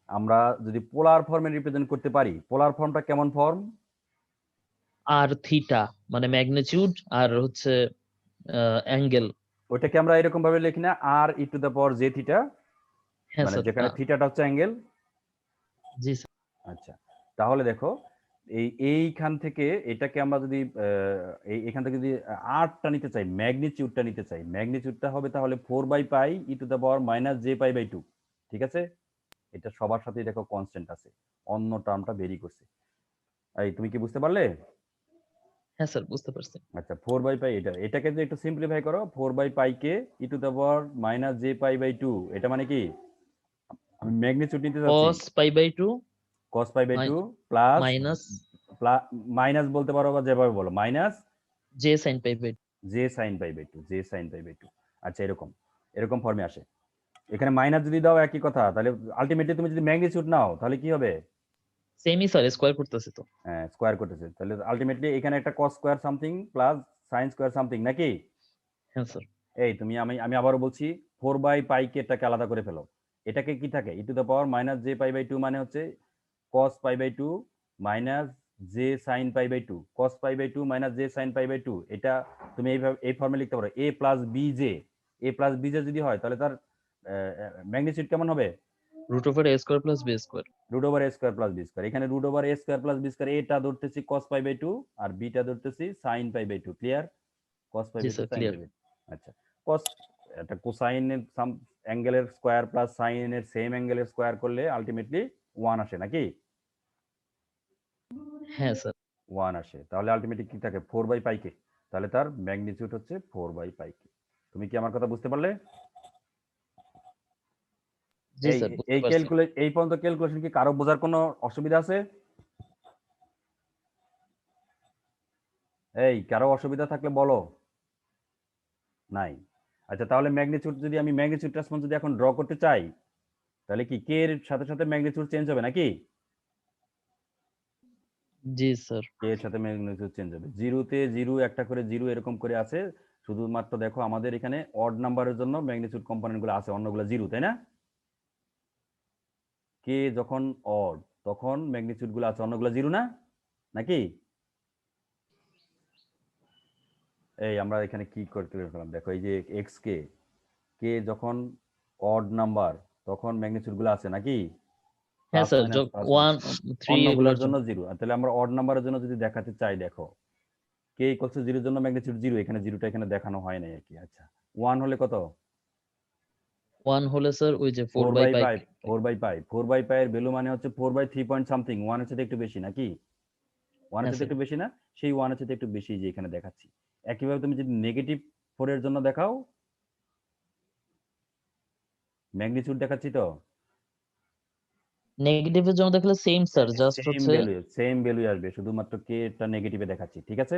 আমরা যদি পোলার ফর্মে রিপ্রেজেন্ট করতে পারি পোলার ফর্মটা কেমন ফর্ম আর থিটা মানে ম্যাগনিটিউড আর হচ্ছে অ্যাঙ্গেল। ওইটাকে আমরা এরকম ভাবে লিখি না r e to the power j theta হ্যাঁ মানে স্যার। যেখানে থিটাটা হচ্ছে অ্যাঙ্গেল জি স্যার। আচ্ছা তাহলে দেখো এইখান থেকে এটাকে আমরা যদি এখান থেকে যদি আরটা নিতে চাই ম্যাগনিটিউডটা নিতে চাই ম্যাগনিটিউডটা হবে তাহলে 4/পাই e to the power minus j pi by 2 ঠিক আছে এটা সবার সাথেই দেখো কনস্ট্যান্ট আছে অন্য টার্মটা বেরি করছে এই তুমি কি বুঝতে পারলে হ্যাঁ স্যার বুঝতে পারছি। আচ্ছা 4/পাই এটাকে যদি একটু সিম্পলিফাই করো 4/পাই কে e to the power minus j pi by 2 এটা মানে কি আমি ম্যাগনিটিউড নিতে যাচ্ছি cos pi by 2 cos pi by 2 plus minus minus বলতে পারো বা যেভাবে বলো minus j sin pi by j sin pi by 2 আচ্ছা এরকম এরকম ফর্মে আসে। এখানে মাইনাস যদি দাও একই কথা, তাহলে আলটিমেটলি তুমি যদি ম্যাগনিটিউড নাও তাহলে কি হবে? সেমই স্যার, স্কোয়ার করতেছে তো। হ্যাঁ, স্কোয়ার করতেছে, তাহলে আলটিমেটলি এখানে একটা cos square something plus sine square something নাকি? হ্যাঁ স্যার। এই তুমি আমি আবারও বলছি, 4/π কে এটাকে আলাদা করে ফেলো। এটাকে কি থাকে, e to the power minus j pi by two, মানে হচ্ছে cos pi by two minus j sine pi by two, cos pi by two minus j sine pi by two. এটা তুমি এইভাবে এই ফর্মে লিখতে পারো, a plus b j. A plus b j যদি হয় তাহলে তার ম্যাগনিটিউড কেমন হবে? Root over a square plus b square. Root over a square plus b square. এখানে root over a square plus b square, এটা ধরতেছি cos পাই বাই টু আর বিটা ধরতেছি sine pi by two. Clear? cos pi জি by two sir, sine clear. Pi by two. আচ্ছা, cos একটা কোসাইনের same অ্যাঙ্গেলের স্কোয়ার প্লাস সাইনের সেম অ্যাঙ্গেলের স্কোয়ার করলে আলটিমেটলি 1 আসে নাকি? হ্যাঁ স্যার। 1 আসে, তাহলে আলটিমেটলি কি থাকে? 4/π কে। তাহলে তার ম্যাগনিটিউড হচ্ছে 4/π কে। তুমি কি আমার কথা বুঝতে পারলে? জি এই স্যার, বুঝতে এই পারছি। ক্যালকুলেট এই পর্যন্ত ক্যালকুলেশন কি কারো বোঝার কোনো অসুবিধা আছে? এই কারো অসুবিধা থাকলে বলো। নাই? আচ্ছা, তাহলে ম্যাগনিটিউড যদি আমি ম্যাগনিটিউড ট্রান্সফর্ম যদি এখন ড্র করতে চাই, তাহলে কি কে এর সাথে সাথে ম্যাগনিটিউড চেঞ্জ হবে নাকি? জি স্যার। কে এর সাথে ম্যাগনিটিউড চেঞ্জ হবে। জিরোতে জিরো, একটা করে জিরো এরকম করে আছে। শুধুমাত্র দেখো আমাদের এখানে অড নাম্বারের জন্য ম্যাগনিটিউড কম্পোনেন্ট গুলো আছে, অন্যগুলো জিরো, তাই না? কে যখন অড তখন ম্যাগনিটিউড গুলো আছে, অন্যগুলো জিরো না নাকি? এই আমরা এখানে কি করতে পেলাম দেখো, এই যে এক্স কে, কে যখন অড নাম্বার তখন ম্যাগনিটিউড গুলো আছে নাকি? হ্যাঁ plus sir, minus plus one minus. Three অন্যগুলোর এগুলোর জন্য জন্য। জিরো। তাহলে আমরা অড নাম্বারের জন্য যদি দেখাতে চাই, দেখো কে ইকুয়ালস টু জিরোর জন্য ম্যাগনিটিউড জিরো, এখানে জিরোটা এখানে দেখানো হয় নাই আর কি। আচ্ছা, 1 হলে কত? ওয়ান হলে স্যার ওই যে four four by by pi. Pi 4/π। 4/π এর ভ্যালু মানে হচ্ছে 4/3 পয়েন্ট সামথিং, 1 এর সাথে একটু বেশি নাকি? 1 এর হ্যাঁ সাথে স্যার। একটু বেশি না? সেই 1 এর সাথে একটু বেশি যে এখানে দেখাচ্ছি। একইভাবে তুমি যদি নেগেটিভ 4 এর জন্য দেখাও, ম্যাগনিটিউড দেখাচ্ছি তো, নেগেটিভের জন্য দেখলে সেম স্যার, জাস্ট হচ্ছে। সেম ভ্যালু আসবে, শুধুমাত্র কে টা নেগেটিভে দেখাচ্ছি, ঠিক আছে?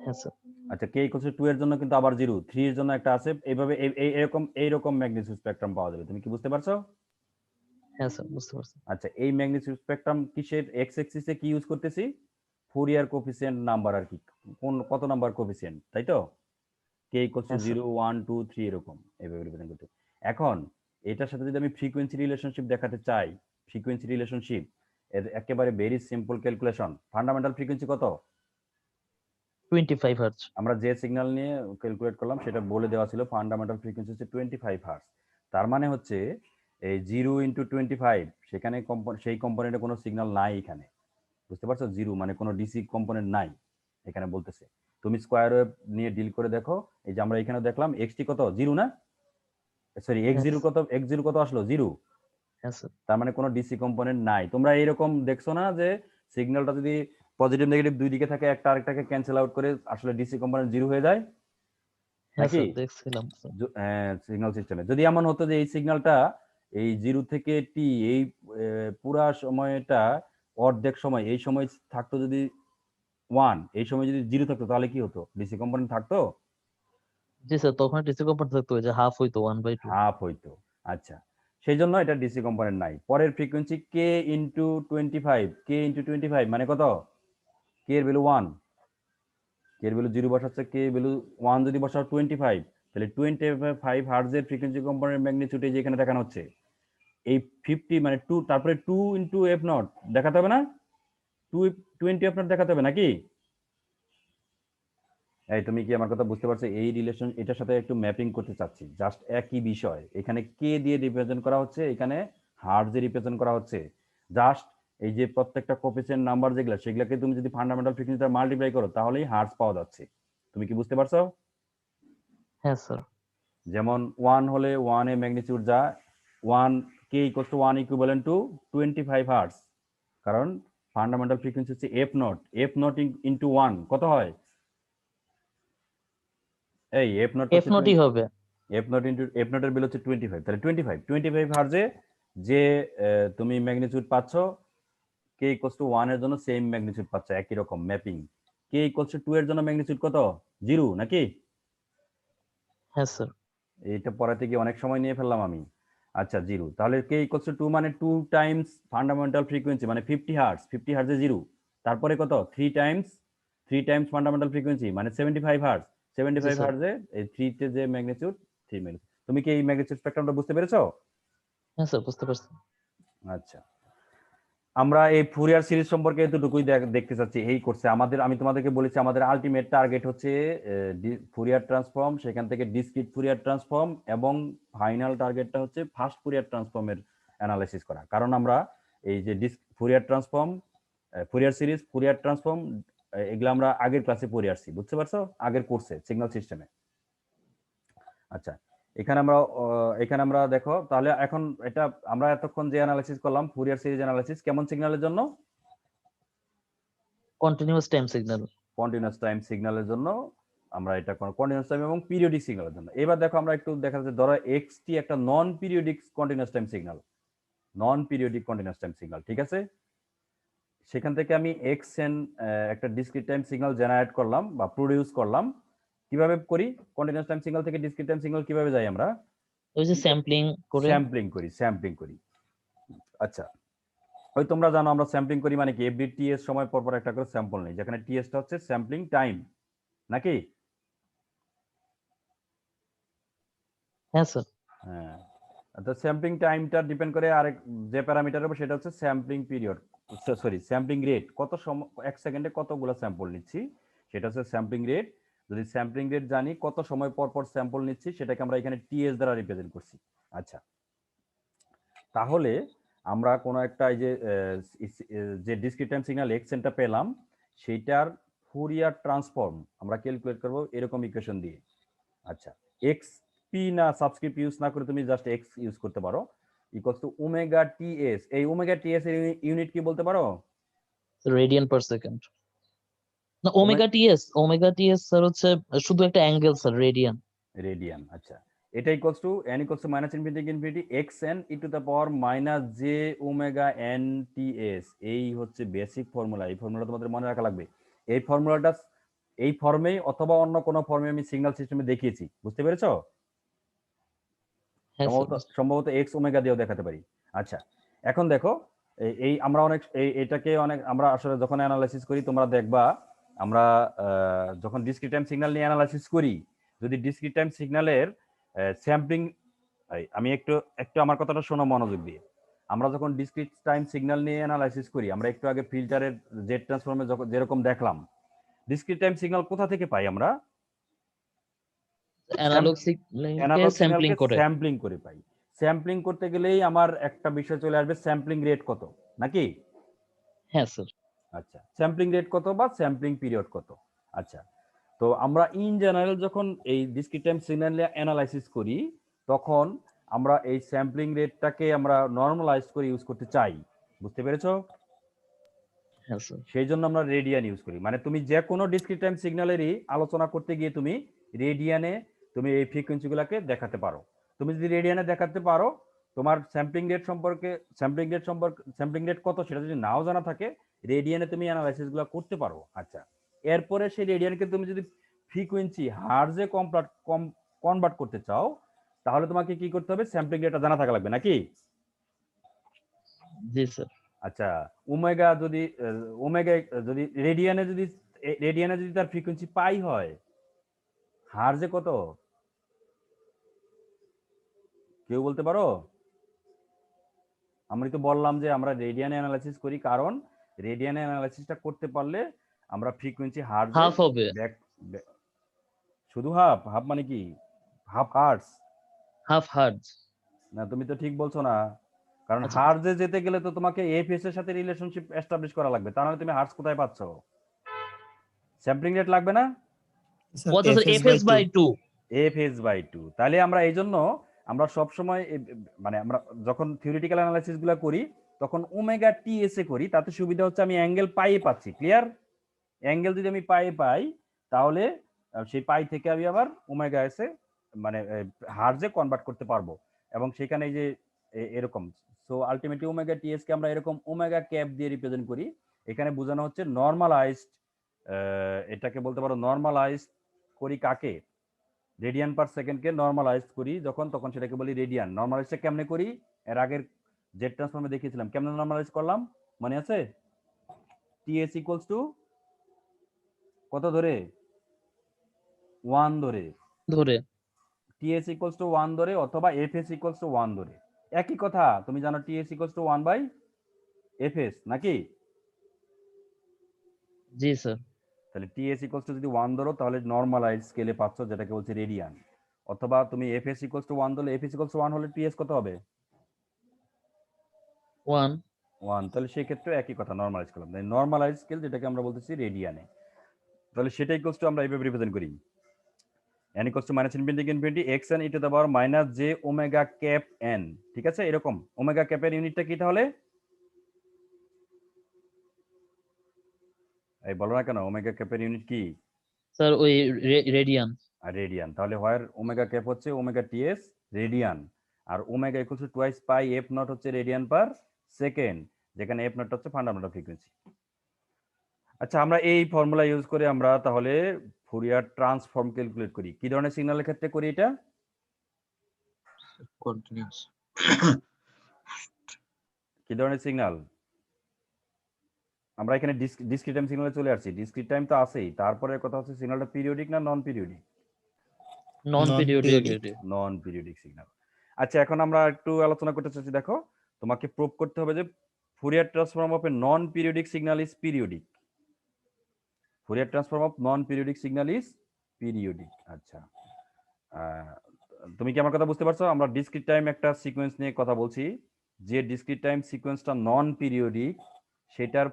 হ্যাঁ স্যার। আচ্ছা, কে ইকুয়ালস টু 2 এর জন্য কিন্তু আবার জিরো, 3 এর জন্য একটা আছে, এইভাবে এইরকম ম্যাগনিটিউড স্পেকট্রাম পাওয়া যাবে। তুমি কি বুঝতে পারছো? হ্যাঁ স্যার, বুঝতে পারছি। আচ্ছা, এই ম্যাগনিটিউড স্পেকট্রাম কিসের এক্স এক্সিসে কি ইউজ করতেছি? ফুরিয়ার কোফিসিয়েন্ট নাম্বার আর কি, কত নাম্বার কোফিসিয়েন্ট, তাই তো? কে ইকুয়ালস টু হ্যাঁ স্যার। 0 1 2 3 এরকম এইভাবে রিপ্রেজেন্ট করতে। এখন এটার সাথে যদি আমি ফ্রিকোয়েন্সি রিলেশনশিপ দেখাতে চাই, ফ্রিকোয়েন্সি রিলেশনশিপ এর একেবারে very simple calculation. Fundamental frequency কত? 25 হার্জ। আমরা যে সিগন্যাল নিয়ে ক্যালকুলেট করলাম সেটা বলে দেওয়া ছিল, ফান্ডামেন্টাল ফ্রিকোয়েন্সি হচ্ছে 25 হার্টজ। তার মানে হচ্ছে এই 0 ইন্টু 25, সেখানে সেই কম্পোনেন্টে কোনো সিগন্যাল নাই এখানে। বুঝতে পারছো? জিরো মানে কোনো ডিসি কম্পোনেন্ট নাই এখানে বলতেছে। তুমি স্কোয়ার ওয়েভ নিয়ে ডিল করে দেখো, এই যে আমরা এখানে দেখলাম এক্সটি কত, জিরো না? সরি, এক্স জিরো কত আসলো? জিরো। হ্যাঁ স্যার। তার মানে কোনো ডিসি কম্পোনেন্ট নাই। তোমরা এইরকম দেখছো না যে সিগন্যালটা যদি পজিটিভ নেগেটিভ দুই দিকে থাকে, একটা আরেকটাকে ক্যান্সেল আউট করে আসলে ডিসি কম্পোনেন্ট জিরো হয়ে যায় হ্যাঁ নাকি? স্যার, দেখছিলাম স্যার। সিগন্যাল সিস্টেমে যদি এমন হতো যে এই সিগন্যালটা এই জিরো থেকে টি এই পুরা সময়টা অর্ধেক সময়, এই সময় থাকতো যদি 1, এই সময় যদি জিরো থাকতো তাহলে কি হতো? ডিসি কম্পোনেন্ট থাকতো? জি স্যার, তখন ডিসি কম্পাউন্ড থাকতো, ওই যে হাফ হইতো 1/2। হাফ হইতো। আচ্ছা, সেই জন্য এটা ডিসি কম্পোনেন্ট নাই। পরের ফ্রিকোয়েন্সি কে ইন্টু 25, কে ইন্টু 25 মানে কত? কে এর ভ্যালু 1, কে এর ভ্যালু 0 বসাচ্ছে, কে এর ভ্যালু 1 যদি বসাও 25, তাহলে 25 হার্টজের ফ্রিকোয়েন্সি কম্পোনেন্ট ম্যাগনিটিউড এই যে এখানে দেখানো হচ্ছে। এই 50 মানে 2, তারপরে 2 ইন্টু এফ নট দেখাতে হবে না? 20 এফ নট দেখাতে হবে নাকি? এই তুমি কি আমার কথা বুঝতে পারছো? এই রিলেশন এটার সাথে একটু ম্যাপিং করতে চাচ্ছি, জাস্ট একই বিষয়। এখানে কে দিয়ে রিপ্রেজেন্ট করা হচ্ছে, এখানে হার্টজ দিয়ে রিপ্রেজেন্ট করা হচ্ছে। জাস্ট এই যে প্রত্যেকটা কোফিসিয়েন্ট নাম্বার যেগুলো, সেগুলোকে তুমি যদি ফান্ডামেন্টাল ফ্রিকোয়েন্সি মাল্টিপ্লাই করো তাহলেই হার্টজ পাওয়া যাচ্ছে। তুমি কি বুঝতে পারছো? হ্যাঁ স্যার। যেমন 1 হলে 1 এ ম্যাগনিটিউড যা 1, k equals to 1 equivalent to 25 hertz. কারণ ফান্ডামেন্টাল ফ্রিকোয়েন্সি হচ্ছে এফ নট ইনটু 1 কত হয়? এই এফ নট এফ হচ্ছে নটই হবে। এফ নট এর বিল হচ্ছে 25, তাহলে 25 হার্জে যে তুমি ম্যাগনিটিউড পাচ্ছ, কে ইকুয়ালস টু 1 এর জন্য সেম ম্যাগনিটিউড পাচ্ছ, একই রকম ম্যাপিং। কে ইকুয়ালস টু 2 এর জন্য ম্যাগনিটিউড কত? 0 নাকি? হ্যাঁ স্যার। এইটা পড়াতে গিয়ে অনেক সময় নিয়ে ফেললাম আমি। আচ্ছা 0, তাহলে কে ইকুয়ালস টু 2 মানে 2 টাইমস ফান্ডামেন্টাল ফ্রিকোয়েন্সি মানে 50 হার্টজ, 50 হার্টজে 0, তারপরে কত 3 টাইমস ফান্ডামেন্টাল ফ্রিকোয়েন্সি মানে 75 হার্টজ, জি 75 স্যার। হার্টজে এই 3 তে যে ম্যাগনিটিউড 3 ম্যাগনিটিউড। তুমি কি এই ম্যাগনিটিউড স্পেকট্রামটা বুঝতে পেরেছো? হ্যাঁ স্যার, বুঝতে পারছি। আচ্ছা, আমরা এই ফুরিয়ার সিরিজ সম্পর্কে এতটুকুই দেখতে চাচ্ছি এই কোর্সে। আমি তোমাদেরকে বলেছি আমাদের আলটিমেট টার্গেট হচ্ছে ফুরিয়ার ট্রান্সফর্ম, সেখান থেকে ডিসক্রিট ফুরিয়ার ট্রান্সফর্ম, এবং ফাইনাল টার্গেটটা হচ্ছে ফার্স্ট ফুরিয়ার ট্রান্সফর্মের অ্যানালাইসিস করা। কারণ আমরা এই যে Fourier transform, Fourier series, Fourier transform, এগুলো আমরা আগের ক্লাসে পড়ে আসছি, বুঝতে পারছো, আগের কোর্সে সিগন্যাল সিস্টেমে। আচ্ছা, এখানে আমরা দেখো তাহলে এখন এটা আমরা এতক্ষণ যে অ্যানালাইসিস করলাম ফুরিয়ার সিরিজ অ্যানালাইসিস কেমন সিগন্যালের জন্য? Continuous time signal. Continuous time সিগন্যালের জন্য আমরা এটা কন্টিনিউয়াস টাইম এবং পিরিয়ডিক সিগন্যালের জন্য। এবার দেখো আমরা একটু দেখা যাচ্ছে ধরো এক্সটি একটা নন পিরিয়ডিক কন্টিনিউয়াস টাইম সিগন্যাল, নন পিরিয়ডিক কন্টিনিউয়াস টাইম সিগন্যাল, ঠিক আছে। সেখান থেকে আমি এক্স এন একটা ডিসক্রিট টাইম সিগন্যাল জেনারেট করলাম বা প্রডিউস করলাম। কিভাবে করি কন্টিনিউয়াস টাইম সিগন্যাল থেকে ডিসক্রিট টাইম সিগন্যাল কিভাবে যাই আমরা? ওই যে স্যাম্পলিং করে। স্যাম্পলিং করি। আচ্ছা, ওই তোমরা জানো আমরা স্যাম্পলিং করি মানে কি এভরি টিএস সময় পর পর একটা করে স্যাম্পল নেই, যেখানে টিএসটা হচ্ছে স্যাম্পলিং টাইম, নাকি? হ্যাঁ স্যার। হ্যাঁ, তো স্যাম্পলিং টাইমটা ডিপেন্ড করে আরেক যে প্যারামিটারের উপর, সেটা হচ্ছে sampling period, sorry sampling rate, কত সময় এক সেকেন্ডে কতগুলো স্যাম্পল নিচ্ছি সেটা হচ্ছে স্যাম্পলিং রেট। যদি স্যাম্পলিং রেট জানি কত সময় পর পর স্যাম্পল নিচ্ছি, সেটাকে আমরা এখানে টিএস দ্বারা রিপ্রেজেন্ট করছি। আচ্ছা, তাহলে আমরা কোনো একটা এই যে ডিসক্রিট টাইম সিগন্যাল এক্সেনটা পেলাম, সেইটার ফুরিয়ার ট্রান্সফর্ম আমরা ক্যালকুলেট করব এরকম ইকুয়েশন দিয়ে। আচ্ছা, এক্স পি না সাবস্ক্রিপ্ট ইউজ না করে তুমি জাস্ট এক্স ইউজ করতে পারো, ইকুয়ালস টু ওমেগা টিএস। এই ওমেগা টিএস এর ইউনিট কি বলতে পারো? Radian per second. না, ওমেগা টিএস স্যার হচ্ছে শুধু একটা অ্যাঙ্গেল স্যার, রেডিয়ান। রেডিয়ান। আচ্ছা, এটা equals to n equals to minus infinity infinity x n e to the power minus j omega n TS. এই হচ্ছে বেসিক ফর্মুলা। এই formula তোমাদের মনে রাখা লাগবে। এই ফর্মুলাটা এই ফর্মেই অথবা অন্য কোনো ফর্মে আমি সিগন্যাল সিস্টেমে দেখিয়েছি, বুঝতে পেরেছো? হ্যাঁ স্যার। সম্ভবত এক্স ওমেগা দিয়েও দেখাতে পারি। আচ্ছা, এখন দেখো এই আমরা অনেক এটাকে অনেক আমরা আসলে যখন অ্যানালাইসিস করি তোমরা দেখবা আমরা যখন ডিসক্রিট টাইম সিগন্যাল নিয়ে অ্যানালাইসিস করি, যদি ডিসক্রিট টাইম সিগন্যালের স্যাম্পলিং, আমি একটু একটু আমার কথাটা শোনো মনোযোগ দিয়ে। আমরা যখন ডিসক্রিট টাইম সিগন্যাল নিয়ে অ্যানালাইসিস করি, আমরা একটু আগে ফিল্টারের জেড ট্রান্সফর্মে যেরকম দেখলাম, ডিসক্রিট টাইম সিগন্যাল কোথা থেকে পাই আমরা? অ্যানালগ সিগন্যালকে অ্যানালগ স্যাম্পলিং সিগন্যালকে করে। স্যাম্পলিং করে পাই। স্যাম্পলিং করতে গেলেই আমার একটা বিষয় চলে আসবে, স্যাম্পলিং রেট কত, নাকি? হ্যাঁ স্যার। আচ্ছা, স্যাম্পলিং রেট কত বা স্যাম্পলিং পিরিয়ড কত। আচ্ছা, তো আমরা ইন জেনারেল যখন এই ডিসক্রিট টাইম সিগন্যাল অ্যানালাইসিস করি, তখন আমরা এই স্যাম্পলিং রেটটাকে আমরা নরমালাইজ করে ইউজ করতে চাই, বুঝতে পেরেছো? হ্যাঁ স্যার। সেই জন্য আমরা রেডিয়ান ইউজ করি। মানে তুমি যে কোনো ডিসক্রিট টাইম সিগন্যালেরই আলোচনা করতে গিয়ে তুমি রেডিয়ানে তুমি এই ফ্রিকোয়েন্সিগুলোকে দেখাতে পারো। তুমি যদি রেডিয়ানে দেখাতে পারো, তোমার স্যাম্পলিং রেট কত সেটা যদি নাও জানা থাকে, রেডিয়ানে তুমি অ্যানালাইসিসগুলো করতে পারো। আচ্ছা, এরপরে সেই রেডিয়ানকে তুমি যদি ফ্রিকোয়েন্সি হার্জে কনভার্ট করতে চাও, তাহলে তোমাকে কি করতে হবে? স্যাম্পলিং রেটটা জানা থাকা লাগবে, নাকি? জি স্যার। আচ্ছা, ওমেগা যদি রেডিয়ানে যদি তার ফ্রিকোয়েন্সি পাই হয়, হার্জে কত কেউ বলতে পারো? আমি তো বললাম যে আমরা রেডিয়ানে অ্যানালাইসিস করি, কারণ রেডিয়ানে অ্যানালাইসিসটা করতে পারলে আমরা ফ্রিকোয়েন্সি হার্জে হাফ হবে। শুধু হাফ হাফ মানে কি? Half hertz half hertz. না, তুমি তো ঠিক বলছো না। কারণ আচ্ছা। হার্জে যেতে গেলে তো তোমাকে এফএস এর সাথে রিলেশনশিপ এস্টাবলিশ করা লাগবে, তা নাহলে তুমি হার্জ কোথায় পাচ্ছ? স্যাম্পলিং রেট লাগবে না? ও আচ্ছা sir, FS by 2। FS by 2। তাহলে আমরা এই জন্য আমরা সবসময় মানে আমরা যখন থিওরিটিক্যাল অ্যানালাইসিস গুলো করি, তখন ওমেগা টিএস এ করি। তাতে সুবিধা হচ্ছে আমি অ্যাঙ্গেল পাইয়ে পাচ্ছি। ক্লিয়ার? অ্যাঙ্গেল যদি আমি পাইয়ে পাই, তাহলে সেই পাই থেকে আমি আবার ওমেগা এস এ মানে হার্জে কনভার্ট করতে পারবো। এবং সেখানে এই যে এরকম, সো আলটিমেটলি ওমেগা টিএস কে আমরা এরকম ওমেগা ক্যাপ দিয়ে রিপ্রেজেন্ট করি। এখানে বোঝানো হচ্ছে নরমালাইজড, এটাকে বলতে পারো নরমালাইজড করি কাকে? রেডিয়ান পার সেকেন্ডকে নর্মালাইজ করি যখন, তখন সেটাকে বলি রেডিয়ান। নর্মালাইজটা কেমনে করি? এর আগের জেড ট্রান্সফর্মে দেখিয়েছিলাম কেমনে নর্মালাইজ করলাম, মনে আছে? টিএস ইকুয়ালস টু কত ধরে? 1 ধরে। ধরে টিএস ইকুয়ালস টু 1 ধরে অথবা এফএস ইকুয়ালস টু 1 ধরে। একই কথা, তুমি জানো TS equals to 1 by FS নাকি? জি স্যার। তাহলে টিএস ইকুয়ালস টু যদি 1 ধরো তাহলে নর্মালাইজ স্কেলে পাচ্ছ, যেটাকে বলছে রেডিয়ান। অথবা তুমি এফএস ইকুয়ালস টু 1 ধরলে, এফএস ইকুয়ালস টু 1 হলে টিএস কত হবে? 1। 1। তাহলে সেই ক্ষেত্রে একই কথা, নর্মালাইজ করলাম। নর্মালাইজ স্কেল যেটাকে আমরা বলতেছি রেডিয়ানে, তাহলে সেটা ইকুয়ালস টু আমরা এইভাবে রিপ্রেজেন্ট করি, n equals to minus infinity infinity xn e to the power minus j omega cap n। ঠিক আছে, এরকম ওমেগা ক্যাপের ইউনিটটা কি তাহলে? এই বলো না কেন, ওমেগা ক্যাপের ইউনিট কি? স্যার ওই রেডিয়ান। আর রেডিয়ান। তাহলে হোয়ার ওমেগা ক্যাপ হচ্ছে ওমেগা টিএস রেডিয়ান, আর omega equals to twice pi F naught হচ্ছে রেডিয়ান পার সেকেন্ড, যেখানে এফ নট হচ্ছে ফান্ডামেন্টাল ফ্রিকোয়েন্সি। আচ্ছা, আমরা এই ফর্মুলা ইউজ করে আমরা তাহলে ফুরিয়ার ট্রান্সফর্ম ক্যালকুলেট করি। কি ধরনের সিগন্যালের ক্ষেত্রে করি এটা? কন্টিনিউয়াস। কি ধরনের সিগন্যাল? আমরা এখানে ডিসক্রিট টাইম সিগন্যালে চলে আসছি। ডিসক্রিট টাইম তো আছেই, তারপরে কথা হচ্ছে সিগন্যালটা পিরিয়ডিক না নন পিরিয়ডিক? নন পিরিয়ডিক। নন পিরিয়ডিক সিগন্যাল। আচ্ছা, এখন আমরা একটু আলোচনা করতে চাচ্ছি। দেখো, তোমাকে প্রুভ করতে হবে যে Fourier transform of A non periodic signal is periodic. Fourier transform of non periodic signal is periodic. আচ্ছা, তুমি কি আমার কথা বুঝতে পারছো? আমরা ডিসক্রিট টাইম একটা সিকোয়েন্স নিয়ে কথা বলছি, যে ডিসক্রিট টাইম সিকোয়েন্সটা নন পিরিয়ডিক সেটার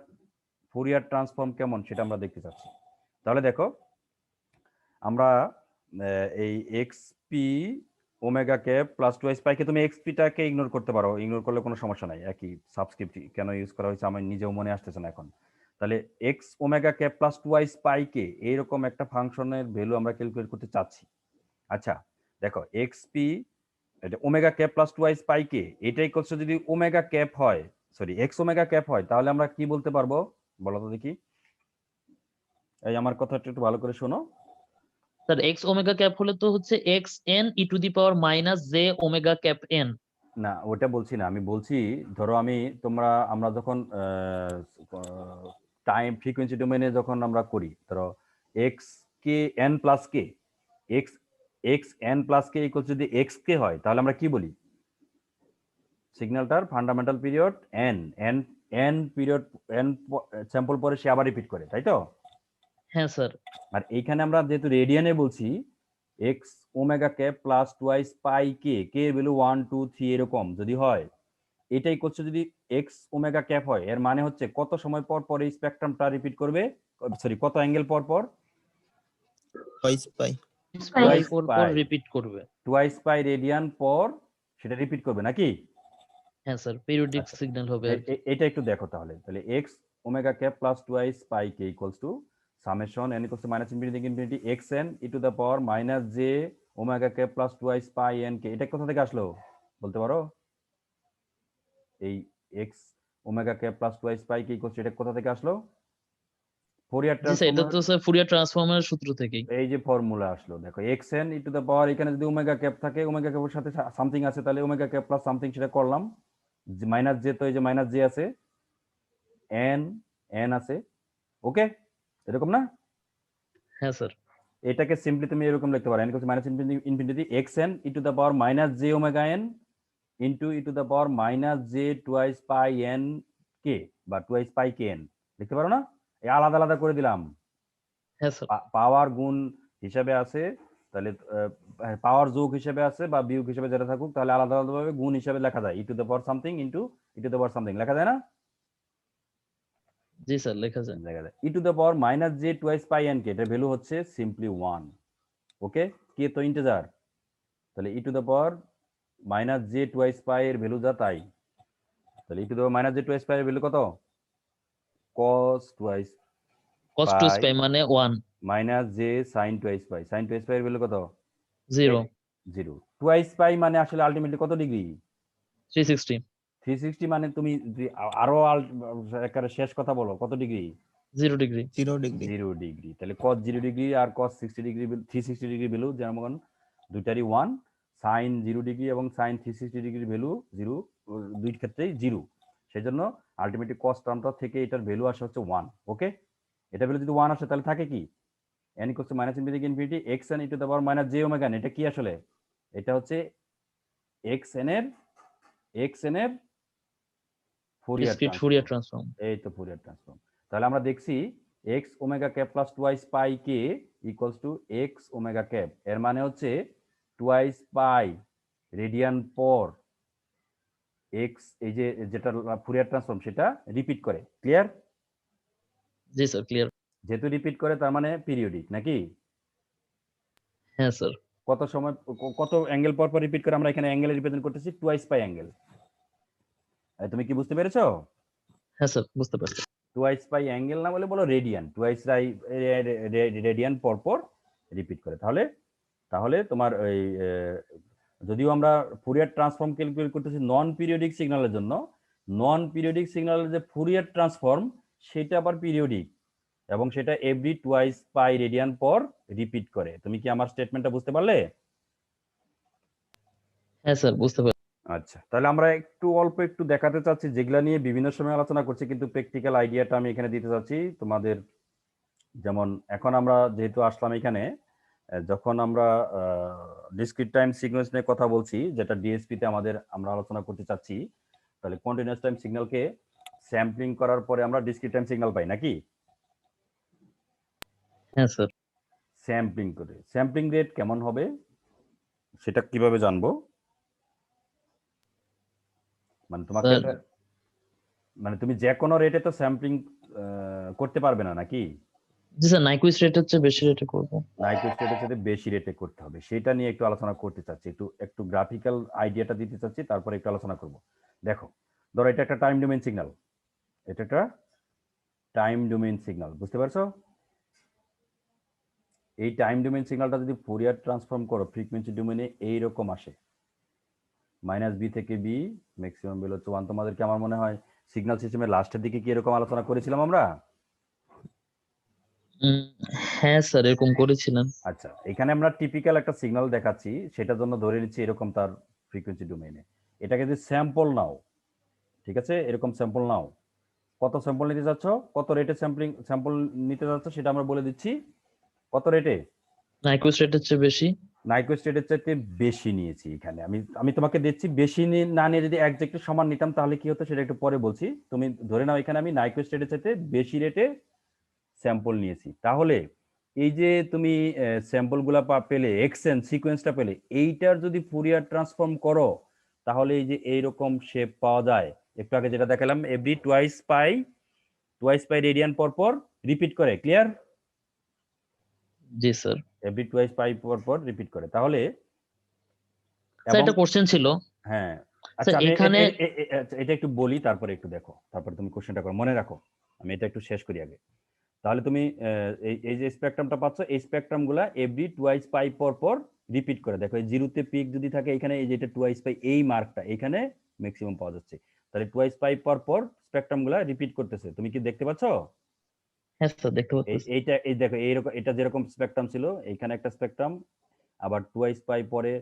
ফুরিয়ার ট্রান্সফর্ম কেমন সেটা আমরা দেখতে চাচ্ছি। তাহলে দেখো, আমরা এই exp omega cap plus twice পাইকে, তুমি এক্সপিটাকে ইগনোর করতে পারো, ইগনোর করলে কোনো সমস্যা নাই। একই সাবস্ক্রিপ্ট কেন ইউজ করা হয়েছে আমার নিজেও মনে আসতেছে না এখন। তাহলে x omega cap plus twice পাইকে এইরকম একটা ফাংশনের ভ্যালু আমরা ক্যালকুলেট করতে চাচ্ছি। আচ্ছা দেখো, x p omega cap plus twice পাইকে এটা ইকুয়ালস টু যদি ওমেগা ক্যাপ হয়, সরি এক্স ওমেগা ক্যাপ হয়, তাহলে আমরা কি বলতে পারবো বলো তো দেখি। এই আমার কথাটা একটু ভালো করে শোনো। স্যার এক্স ওমেগা ক্যাপ হলে তো হচ্ছে x n e to the power minus j omega cap N. না, ওটা বলছি না, আমি বলছি ধরো আমরা যখন টাইম ফ্রিকোয়েন্সি ডোমেনে যখন আমরা করি, ধরো x k n plus k, x x n plus k equal যদি এক্স কে হয়, তাহলে আমরা কি বলি? সিগন্যালটার fundamental period n, n n period, n sample পরে সে আবার রিপিট করে, তাই তো? হ্যাঁ স্যার। আর এইখানে আমরা যেহেতু রেডিয়ানে বলছি, x omega cap plus twice pi k, k value 1 2 3 এরকম যদি হয়, এটাই করছে যদি এক্স ওমেগা ক্যাপ হয়, এর মানে হচ্ছে কত সময় পর পর এই স্পেকট্রামটা রিপিট করবে, সরি কত অ্যাঙ্গেল পর পর? টুয়াইস পাই। টুয়াইস পর পাই, রিপিট করবে। টুয়াইস পাই রেডিয়ান পর সেটা রিপিট করবে নাকি? হ্যাঁ স্যার, পিরিয়ডিক আচ্ছা, সিগন্যাল হবে আর কি। এটা একটু দেখো তাহলে। তাহলে x omega cap plus twice pi k equals to summation n equals to minus infinity থেকে infinity x n e to the power minus j omega cap plus twice pi n k. এটা কোথা থেকে আসলো বলতে পারো? এই x omega cap plus twice pi k equals এটা কোথা থেকে আসলো? ফুরিয়ার জি স্যার, এটা ট্রান্সফর্ম, তো স্যার ফুরিয়ার ট্রান্সফর্মের সূত্র থেকেই। এই যে ফর্মুলা আসলো, দেখো x n e to the পাওয়ার, এখানে যদি ওমেগা ক্যাপ থাকে, ওমেগা ক্যাপের সাথে সামথিং আছে, তাহলে ওমেগা ক্যাপ প্লাস সামথিং সেটা করলাম, মাইনাস জে, তো এই যে মাইনাস জে আছে, এন এন আছে, ওকে এরকম না? হ্যাঁ স্যার। এটাকে সিম্পলি তুমি এরকম লিখতে পারো, n equal to minus infinity x n e to the power minus j omega N into e to the power minus j twice pi n কে বা টুয়াইস পাই কে এন লিখতে পারো না? এই আলাদা আলাদা করে দিলাম, হ্যাঁ স্যার। পাওয়ার গুণ হিসাবে আছে, তাহলে পাওয়ার যোগ হিসেবে আছে বা বিয়োগ হিসেবে যেটা থাকুক, তাহলে আলাদা আলাদা ভাবে গুণ হিসেবে লেখা যায়, e to the power something into e to the power something লেখা যায় না? জি স্যার, লেখা যায়। লেখা যায় e to the power minus j twice pi n k, এটার ভ্যালু হচ্ছে সিম্পলি 1, ওকে? কে তো ইন্টিজার, তাহলে e to the power minus j twice pi এর ভ্যালু যা তাই, তাহলে e to the power minus j twice pi এর ভ্যালু কত? cos টুয়াইস cos 2 পাই মানে 1 minus j sine twice pi, sine twice pi এর value কত? 0 0। Twice পাই মানে আসলে আলটিমেটলি কত ডিগ্রি? 360 360 মানে তুমি যদি আরো একেবারে শেষ কথা বলো, কত ডিগ্রি? 0 ডিগ্রি। 0 ডিগ্রি। 0 ডিগ্রি। তাহলে cos 0 ডিগ্রি আর cos 60 ডিগ্রি, 360 ডিগ্রি ভ্যালু যেমন দুইটারই 1, সাইন 0° এবং সাইন 360° ভ্যালু 0, দুই ক্ষেত্রেই 0। সেজন্য আলটিমেটলি কস টার্মটা থেকে এটার ভ্যালু আসে হচ্ছে 1। ওকে, এটা ভ্যালু যদি 1 আসে তাহলে থাকে কি n = -∞ থেকে infinity xn e to the power - j omega n। এটা কি আসলে? এটা হচ্ছে xn এর Fourier discrete Fourier transform. Transform. এই তো ফুরিয়ার ট্রান্সফর্ম। তাহলে আমরা দেখছি x omega cap plus twice pi k equals two x omega cap. এর মানে হচ্ছে টুয়াইস পাই রেডিয়ান পর x, এই যে যেটা ফুরিয়ার ট্রান্সফর্ম সেটা রিপিট করে। ক্লিয়ার? জি স্যার, ক্লিয়ার। যেহেতু রিপিট করে তার মানে পিরিয়ডিক নাকি? হ্যাঁ স্যার। কত সময় কত অ্যাঙ্গেল পর পর রিপিট করে? আমরা এখানে অ্যাঙ্গেল রিপ্রেজেন্ট করতেছি টুয়াইস পাই অ্যাঙ্গেল। তুমি কি বুঝতে পেরেছো? হ্যাঁ স্যার, বুঝতে পারছি। টুয়াইস পাই অ্যাঙ্গেল না বলে বলো রেডিয়ান। টুয়াইস রেডিয়ান পর পর রিপিট করে। তাহলে তোমার ওই যদিও আমরা ফুরিয়ার ট্রান্সফর্ম ক্যালকুলেট করতেছি নন পিরিয়ডিক সিগন্যালের জন্য, নন পিরিয়ডিক সিগন্যালের যে ফুরিয়ার ট্রান্সফর্ম সেটা আবার পিরিয়ডিক এবং সেটা এভরি টুয়াইস পাই রেডিয়ান পর রিপিট করে। তুমি কি আমার স্টেটমেন্টটা বুঝতে পারলে? হ্যাঁ স্যার, বুঝতে পারছি। আচ্ছা, তাহলে আমরা অল্প একটু দেখাতে চাচ্ছি যেগুলা নিয়ে বিভিন্ন সময় আলোচনা করছি, কিন্তু প্র্যাকটিক্যাল আইডিয়াটা আমি এখানে দিতে চাচ্ছি তোমাদের। যেমন এখন আমরা যেহেতু আসলাম এখানে, যখন আমরা ডিসক্রিট টাইম সিকোয়েন্স নিয়ে কথা বলছি, যেটা ডিএসপি তে আমরা আলোচনা করতে চাচ্ছি, তাহলে কন্টিনিউয়াস টাইম সিগন্যালকে স্যাম্পলিং করার পরে আমরা ডিসক্রিট টাইম সিগন্যাল পাই নাকি? হ্যাঁ স্যার। স্যাম্পলিং করে স্যাম্পলিং রেট কেমন হবে সেটা কিভাবে জানবো? মানে তোমাকে মানে তুমি যে কোনো রেটে তো স্যাম্পলিং করতে পারবে না নাকি? জি স্যার, নাইকুইস্ট রেট হচ্ছে বেশি রেটে করব। নাইকুইস্ট রেটের সাথে বেশি রেটে করতে হবে, সেটা নিয়ে একটু আলোচনা করতে চাচ্ছি। একটু গ্রাফিক্যাল আইডিয়াটা দিতে চাচ্ছি, তারপরে একটু আলোচনা করব। দেখো, ধরো এটা একটা টাইম ডোমেইন সিগন্যাল, এটা একটা টাইম ডোমেইন সিগন্যাল, বুঝতে পারছো? এই টাইম ডোমেইন সিগন্যালটা যদি ফুরিয়ার ট্রান্সফর্ম করো ফ্রিকোয়েন্সি ডোমেইনে এইরকম আসে, -b থেকে b, ম্যাক্সিমাম ভ্যালু হচ্ছে 1। তোমাদেরকে আমার মনে হয় সিগন্যাল সিস্টেমের লাস্টের দিকে কি এরকম আলোচনা করেছিলাম আমরা? হ্যাঁ স্যার, এরকম করেছিলেন। আচ্ছা, এখানে আমরা টিপিক্যাল একটা সিগন্যাল দেখাচ্ছি, সেটার জন্য ধরে নিচ্ছি এরকম তার ফ্রিকোয়েন্সি ডোমেইনে। এটাকে যদি স্যাম্পল নাও, ঠিক আছে, এরকম স্যাম্পল নাও, কত স্যাম্পল নিতে যাচ্ছ, কত রেটে স্যাম্পল নিতে যাচ্ছ সেটা আমরা বলে দিচ্ছি। কত রেটে? নাইকুইস্ট রেট হচ্ছে বেশি। নাইকুইস্ট রেটের চাইতে বেশি নিয়েছি এখানে। আমি তোমাকে দিচ্ছি, বেশি না নিয়ে যদি একজ্যাক্টলি সমান নিতাম তাহলে কি হতো সেটা একটু পরে বলছি। তুমি ধরে নাও এখানে আমি নাইকুইস্ট রেটের চাইতে বেশি রেটে স্যাম্পল নিয়েছি। তাহলে এই যে তুমি স্যাম্পলগুলা পেলে, এক্সেন সিকোয়েন্সটা পেলে, এইটার যদি ফুরিয়ার ট্রান্সফর্ম করো তাহলে এই যে এইরকম শেপ পাওয়া যায়। একটু আগে যেটা দেখালাম, এভরি টুয়াইস পাই রেডিয়ান পর পর রিপিট করে। ক্লিয়ার? জি স্যার। এভরি টুয়াইস পাই পর পর রিপিট করে। তাহলে স্যার, একটা কোশ্চেন ছিল। হ্যাঁ, আচ্ছা, স্যার আমি এখানে এটা একটু বলি, তারপরে একটু দেখো, তারপরে তুমি কোশ্চেনটা করো। মনে রাখো, আমি এটা একটু শেষ করি আগে। তাহলে তুমি এই যে স্পেকট্রামটা পাচ্ছ, এই স্পেকট্রামগুলা এভরি টুয়াইস পাই পর পর রিপিট করে। দেখো, এই জিরোতে পিক যদি থাকে এখানে, এই যেটা টুয়াইস পাই, এই মার্কটা এখানে ম্যাক্সিমাম পাওয়া যাচ্ছে। তাহলে টুয়াইস পাই পর পর স্পেকট্রামগুলা রিপিট করতেছে। তুমি কি দেখতে পাচ্ছ? হ্যাঁ স্যার, দেখতে পাচ্ছি। এই দেখো, এইরকম এটা যেরকম স্পেকট্রাম ছিল, এইখানে একটা স্পেকট্রাম, আবার টুয়াইস পাই পরে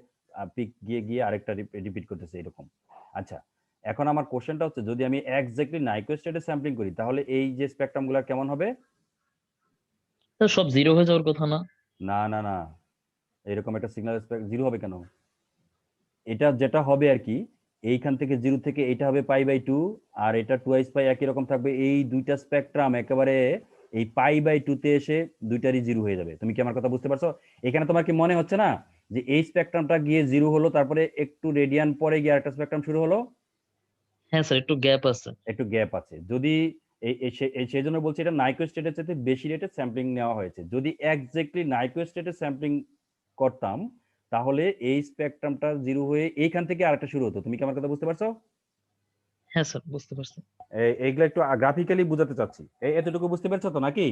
পিক গিয়ে আরেকটা রিপিট করতেছে এরকম। আচ্ছা, এখন আমার কোশ্চেনটা হচ্ছে, যদি আমি এক্স্যাক্টলি নাইকুইস্ট রেটে স্যাম্পলিং করি তাহলে এই যে স্পেকট্রামগুলা কেমন হবে? স্যার সব জিরো হয়ে যাওয়ার কথা না? না না না, এরকম একটা সিগন্যাল জিরো হবে কেন? এটা যেটা হবে আর কি, এইখান থেকে জিরো থেকে এটা হবে π/2, আর এটা টুয়াইস পাই একই রকম থাকবে। এই দুইটা স্পেকট্রাম একেবারে এই π/2 তে এসে দুইটারই জিরো হয়ে যাবে। তুমি কি আমার কথা বুঝতে পারছো? এখানে তোমার কি মনে হচ্ছে না যে এই স্পেকট্রামটা গিয়ে জিরো হলো, তারপরে একটু রেডিয়ান পরে গিয়ে আরেকটা স্পেকট্রাম শুরু হলো? হ্যাঁ স্যার, একটু গ্যাপ আছে। একটু গ্যাপ আছে। যদি সেই জন্য বলছি এটা নাইকুইস্ট রেটের চাইতে বেশি রেটে স্যাম্পলিং নেওয়া হয়েছে। যদি এক্স্যাক্টলি নাইকুইস্ট রেটে স্যাম্পলিং করতাম তাহলে এই স্পেকট্রামটা জিরো হয়ে এইখান থেকে আরেকটা শুরু হতো। তুমি কি আমার কথা বুঝতে পারছো? হ্যাঁ স্যার, বুঝতে পারছি। এইগুলো একটু গ্রাফিক্যালি বুঝাতে চাচ্ছি। এতটুকু বুঝতে পারছো তো নাকি?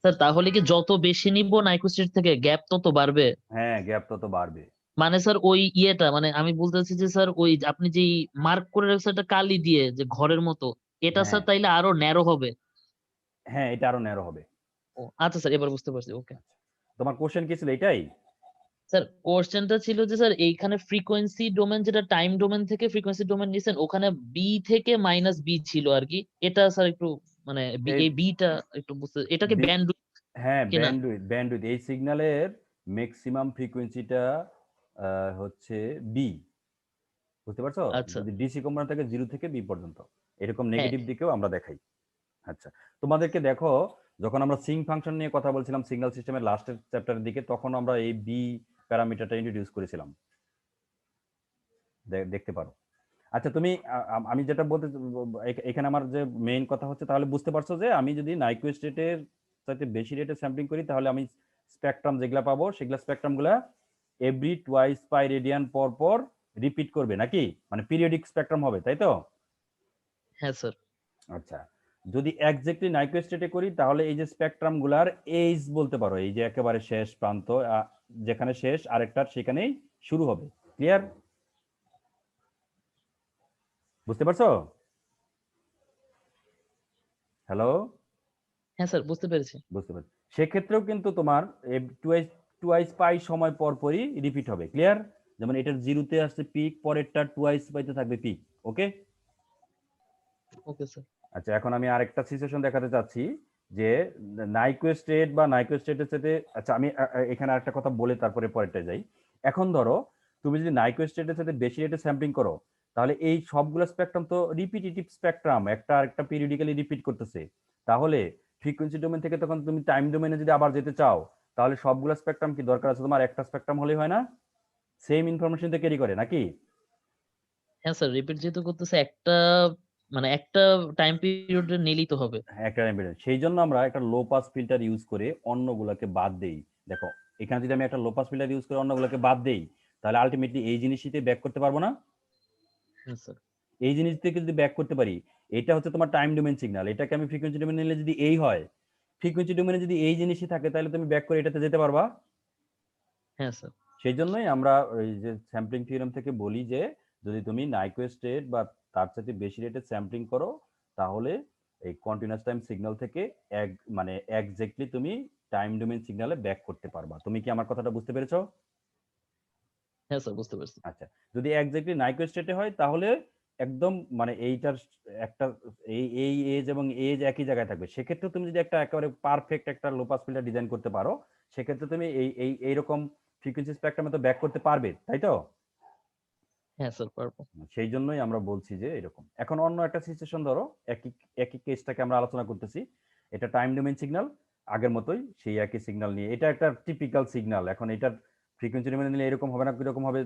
স্যার তাহলে কি যত বেশি নিব নাইকুইস্ট রেট থেকে গ্যাপ তত বাড়বে? হ্যাঁ, গ্যাপ তত বাড়বে। মানে স্যার ওই ইয়েটা, মানে আমি বলতেছি যে স্যার ওই আপনি যে মার্ক করে রাখছেন একটা কালি দিয়ে যে ঘরের মতো, এটা হ্যাঁ স্যার তাইলে আরো ন্যারো হবে? হ্যাঁ, এটা আরো ন্যারো হবে। ও আচ্ছা স্যার, এবার বুঝতে পারছি। ওকে। তোমার কোশ্চেন কি ছিল এটাই? স্যার কোশ্চেনটা ছিল যে স্যার এইখানে ফ্রিকোয়েন্সি ডোমেন যেটা টাইম ডোমেন থেকে ফ্রিকোয়েন্সি ডোমেন নিছেন, ওখানে বি থেকে মাইনাস বি ছিল আর কি। এটা স্যার একটু মানে এই এই বিটা একটু বুঝতে, এটা কি বি- ব্যান্ড হ্যাঁ, কিনা? ব্যান্ডউইথ এই সিগন্যালের ম্যাক্সিমাম ফ্রিকোয়েন্সিটা হচ্ছে বি, বুঝতে পারছো? আচ্ছা, যদি ডিসি কম্পোনেন্ট থাকে 0 থেকে বি পর্যন্ত, এরকম হ্যাঁ নেগেটিভ দিকেও আমরা দেখাই। আচ্ছা, তোমাদেরকে দেখো, যখন আমরা সিং ফাংশন নিয়ে কথা বলছিলাম সিগন্যাল সিস্টেমের লাস্টের চ্যাপ্টারের দিকে, তখন আমরা এই বি প্যারামিটারটা ইন্ট্রোডিউস করেছিলাম, দেখতে পারো। আচ্ছা, তুমি আমি যেটা বলতে এখানে আমার যে মেইন কথা হচ্ছে, তাহলে বুঝতে পারছো যে আমি যদি নাইকুইস্ট রেটের সাথে বেশি রেটে স্যাম্পলিং করি, তাহলে আমি স্পেকট্রাম যেগুলা পাবো সেগুলা স্পেকট্রামগুলা এভরি টুয়াইস পাই রেডিয়ান পর পর রিপিট করবে নাকি, মানে পিরিয়ডিক স্পেকট্রাম হবে, তাই তো? হ্যাঁ স্যার। আচ্ছা, যদি এক্স্যাক্টলি নাইকুইস্ট রেটে করি, তাহলে এই যে স্পেকট্রাম গুলার এইজ বলতে পারো, এই যে একেবারে শেষ প্রান্ত, যেখানে শেষ আরেকটার সেখানেই শুরু হবে। ক্লিয়ার? বুঝতে পারছো? হ্যালো? হ্যাঁ স্যার বুঝতে পেরেছি। বুঝতে পারছি। সেক্ষেত্রেও কিন্তু তোমার টুয়াইস টুয়াইস পাই সময় পর পরই রিপিট হবে। ক্লিয়ার? যেমন এটার জিরোতে আসছে পিক, পরেরটা টুয়াইস পাইতে থাকবে পিক। ওকে? Okay sir. আচ্ছা, এখন আমি আরেকটা সিচুয়েশন দেখাতে চাচ্ছি যে নাইকুইস্ট রেট বা নাইকুইস্ট রেটের সাথে, আচ্ছা আমি এখানে আরেকটা কথা বলে তারপরে পরেরটা যাই। এখন ধরো তুমি যদি নাইকুইস্ট রেটের সাথে বেশি রেটে স্যাম্পলিং করো, তাহলে এই সবগুলো স্পেকট্রাম তো রিপিটিটিভ স্পেকট্রাম, একটা আরেকটা পিরিয়ডিক্যালি রিপিট করতেছে। তাহলে ফ্রিকোয়েন্সি ডোমেন থেকে তখন তুমি টাইম ডোমেনে যদি আবার যেতে চাও, তাহলে সবগুলো স্পেকট্রাম কি দরকার আছে তোমার একটা স্পেকট্রাম হলেই হয় না? সেম ইনফরমেশন তো ক্যারি করে নাকি? হ্যাঁ স্যার, রিপিট যেহেতু করতেছে একটা মানে একটা টাইম পিরিয়ড নিলেই তো হবে। একটা এমবেডেড, সেই জন্য আমরা একটা লো পাস ফিল্টার ইউজ করে অন্যগুলোকে বাদ দেই। দেখো, এখানে যদি আমি একটা লো পাস ফিল্টার ইউজ করে অন্যগুলোকে বাদ দেই, তাহলে আলটিমেটলি এই জিনিসটিতে ব্যাক করতে পারবো না। হ্যাঁ স্যার। এই জিনিস থেকে যদি ব্যাক করতে পারি, এটা হচ্ছে তোমার টাইম ডোমেন সিগন্যাল, এটাকে আমি ফ্রিকোয়েন্সি ডোমেন নিলে যদি এই হয়, ফ্রিকোয়েন্সি ডোমেনে যদি এই জিনিসই থাকে, তাহলে তুমি ব্যাক করে এটাতে যেতে পারবা। হ্যাঁ স্যার। সেই জন্যই আমরা ওই যে স্যাম্পলিং থিওরেম থেকে বলি যে যদি তুমি নাইকুইস্ট রেট বা তার সাথে বেশি রেটে স্যাম্পলিং করো, তাহলে এই কন্টিনিউয়াস টাইম সিগন্যাল থেকে মানে এক্স্যাক্টলি তুমি টাইম ডোমেন সিগন্যালে ব্যাক করতে পারবা। তুমি কি আমার কথাটা বুঝতে পেরেছো? হ্যাঁ স্যার বুঝতে পারছি। আচ্ছা, যদি এক্স্যাক্টলি নাইকুইস্ট রেটে হয়, তাহলে একদম মানে এইটার একটা এই এই এজ এবং এজ একই জায়গায় থাকবে। সেক্ষেত্রে তুমি যদি একটা একেবারে পারফেক্ট একটা লো পাস ফিল্টার ডিজাইন করতে পারো, সেক্ষেত্রে তুমি এইরকম ফ্রিকোয়েন্সি স্পেকট্রামে তো ব্যাক করতে পারবে, তাই তো? হ্যাঁ স্যার পারবো। সেই জন্যই আমরা বলছি যে এরকম। এখন অন্য একটা সিচুয়েশন ধরো, একই একই কেসটাকে আমরা আলোচনা করতেছি। এটা টাইম ডোমেন সিগন্যাল, আগের মতোই সেই একই সিগন্যাল নিয়ে, এটা একটা টিপিক্যাল সিগন্যাল। এখন এটার ফ্রিকোয়েন্সি ডোমেনে নিলে এরকম হবে না কিরকম হবে,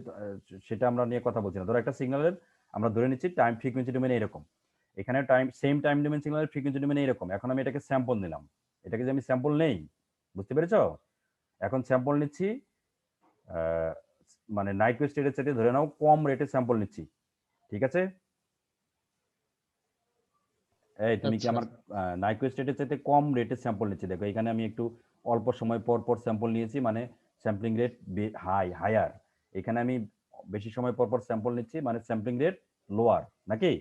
সেটা আমরা নিয়ে কথা বলছি না। ধরো একটা সিগন্যালের আমরা ধরে নিচ্ছি টাইম ফ্রিকোয়েন্সি ডোমেনে এরকম, এখানে টাইম ডোমেন সিগন্যালের ফ্রিকোয়েন্সি ডোমেনে এরকম। এখন আমি এটাকে স্যাম্পল নিলাম, এটাকে যে আমি স্যাম্পল নেই, বুঝতে পেরেছো? এখন স্যাম্পল নিচ্ছি, মানে নাইকুইস্ট রেটের চাইতে ধরে নাও কম রেটে স্যাম্পল নিচ্ছি, ঠিক আছে? এই তুমি কি আচ্ছা। আমার নাইকুইস্ট রেটের চাইতে কম রেটে স্যাম্পল নিচ্ছি? দেখো এখানে আমি একটু অল্প সময় পর পর স্যাম্পল নিয়েছি, মানে স্যাম্পলিং রেট হায়ার। এখানে আমি বেশি সময় পর পর স্যাম্পল নিচ্ছি, মানে স্যাম্পলিং রেট লোয়ার নাকি?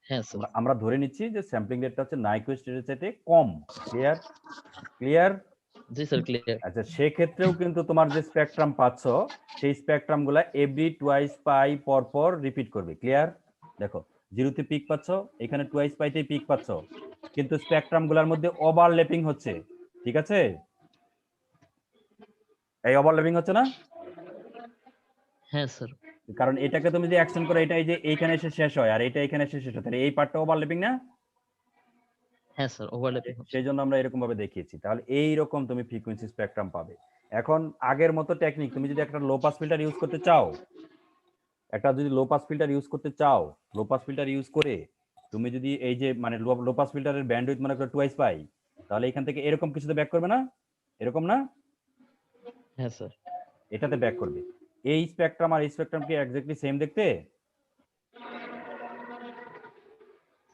হ্যাঁ স্যার। আমরা ধরে নিচ্ছি যে স্যাম্পলিং রেটটা হচ্ছে নাইকুইস্ট রেটের চাইতে কম। ক্লিয়ার? ক্লিয়ার? জি স্যার ক্লিয়ার। আচ্ছা, সেক্ষেত্রেও কিন্তু তোমার যে স্পেকট্রাম পাচ্ছ, সেই স্পেকট্রাম গুলা এভরি টুয়াইস পাই পর পর রিপিট করবে। ক্লিয়ার? দেখো, জিরোতে পিক পাচ্ছ, এখানে টুয়াইস পাইতে পিক পাচ্ছ, কিন্তু স্পেকট্রাম গুলার মধ্যে ওভারল্যাপিং হচ্ছে, ঠিক আছে? এই ওভারল্যাপিং হচ্ছে না? হ্যাঁ স্যার। কারণ এটাকে তুমি যদি এক্সটেন্ড করো, এটা এই যে এইখানে এসে শেষ হয় আর এটা এখানে এসে শেষ হয়, তাহলে এই পার্টটা ওভারল্যাপিং না? হ্যাঁ স্যার ওভারল্যাপিং হচ্ছে। সেই জন্য আমরা এরকম ভাবে দেখিয়েছি। তাহলে এইরকম তুমি ফ্রিকোয়েন্সি স্পেকট্রাম পাবে। এখন আগের মতো টেকনিক, তুমি যদি একটা লো পাস ফিল্টার ইউজ করতে চাও, লো পাস ফিল্টার ইউজ করতে চাও, লো পাস ফিল্টার ইউজ করে তুমি যদি এই যে মানে লো পাস ফিল্টারের ব্যান্ডউইথ মনে করো টুয়াইস পাই, তাহলে এখান থেকে এরকম কিছুতে ব্যাক করবে না? এরকম না? হ্যাঁ স্যার। এটাতে ব্যাক করবে। এই স্পেকট্রাম আর এই স্পেকট্রাম কি এক্স্যাক্টলি সেম দেখতে?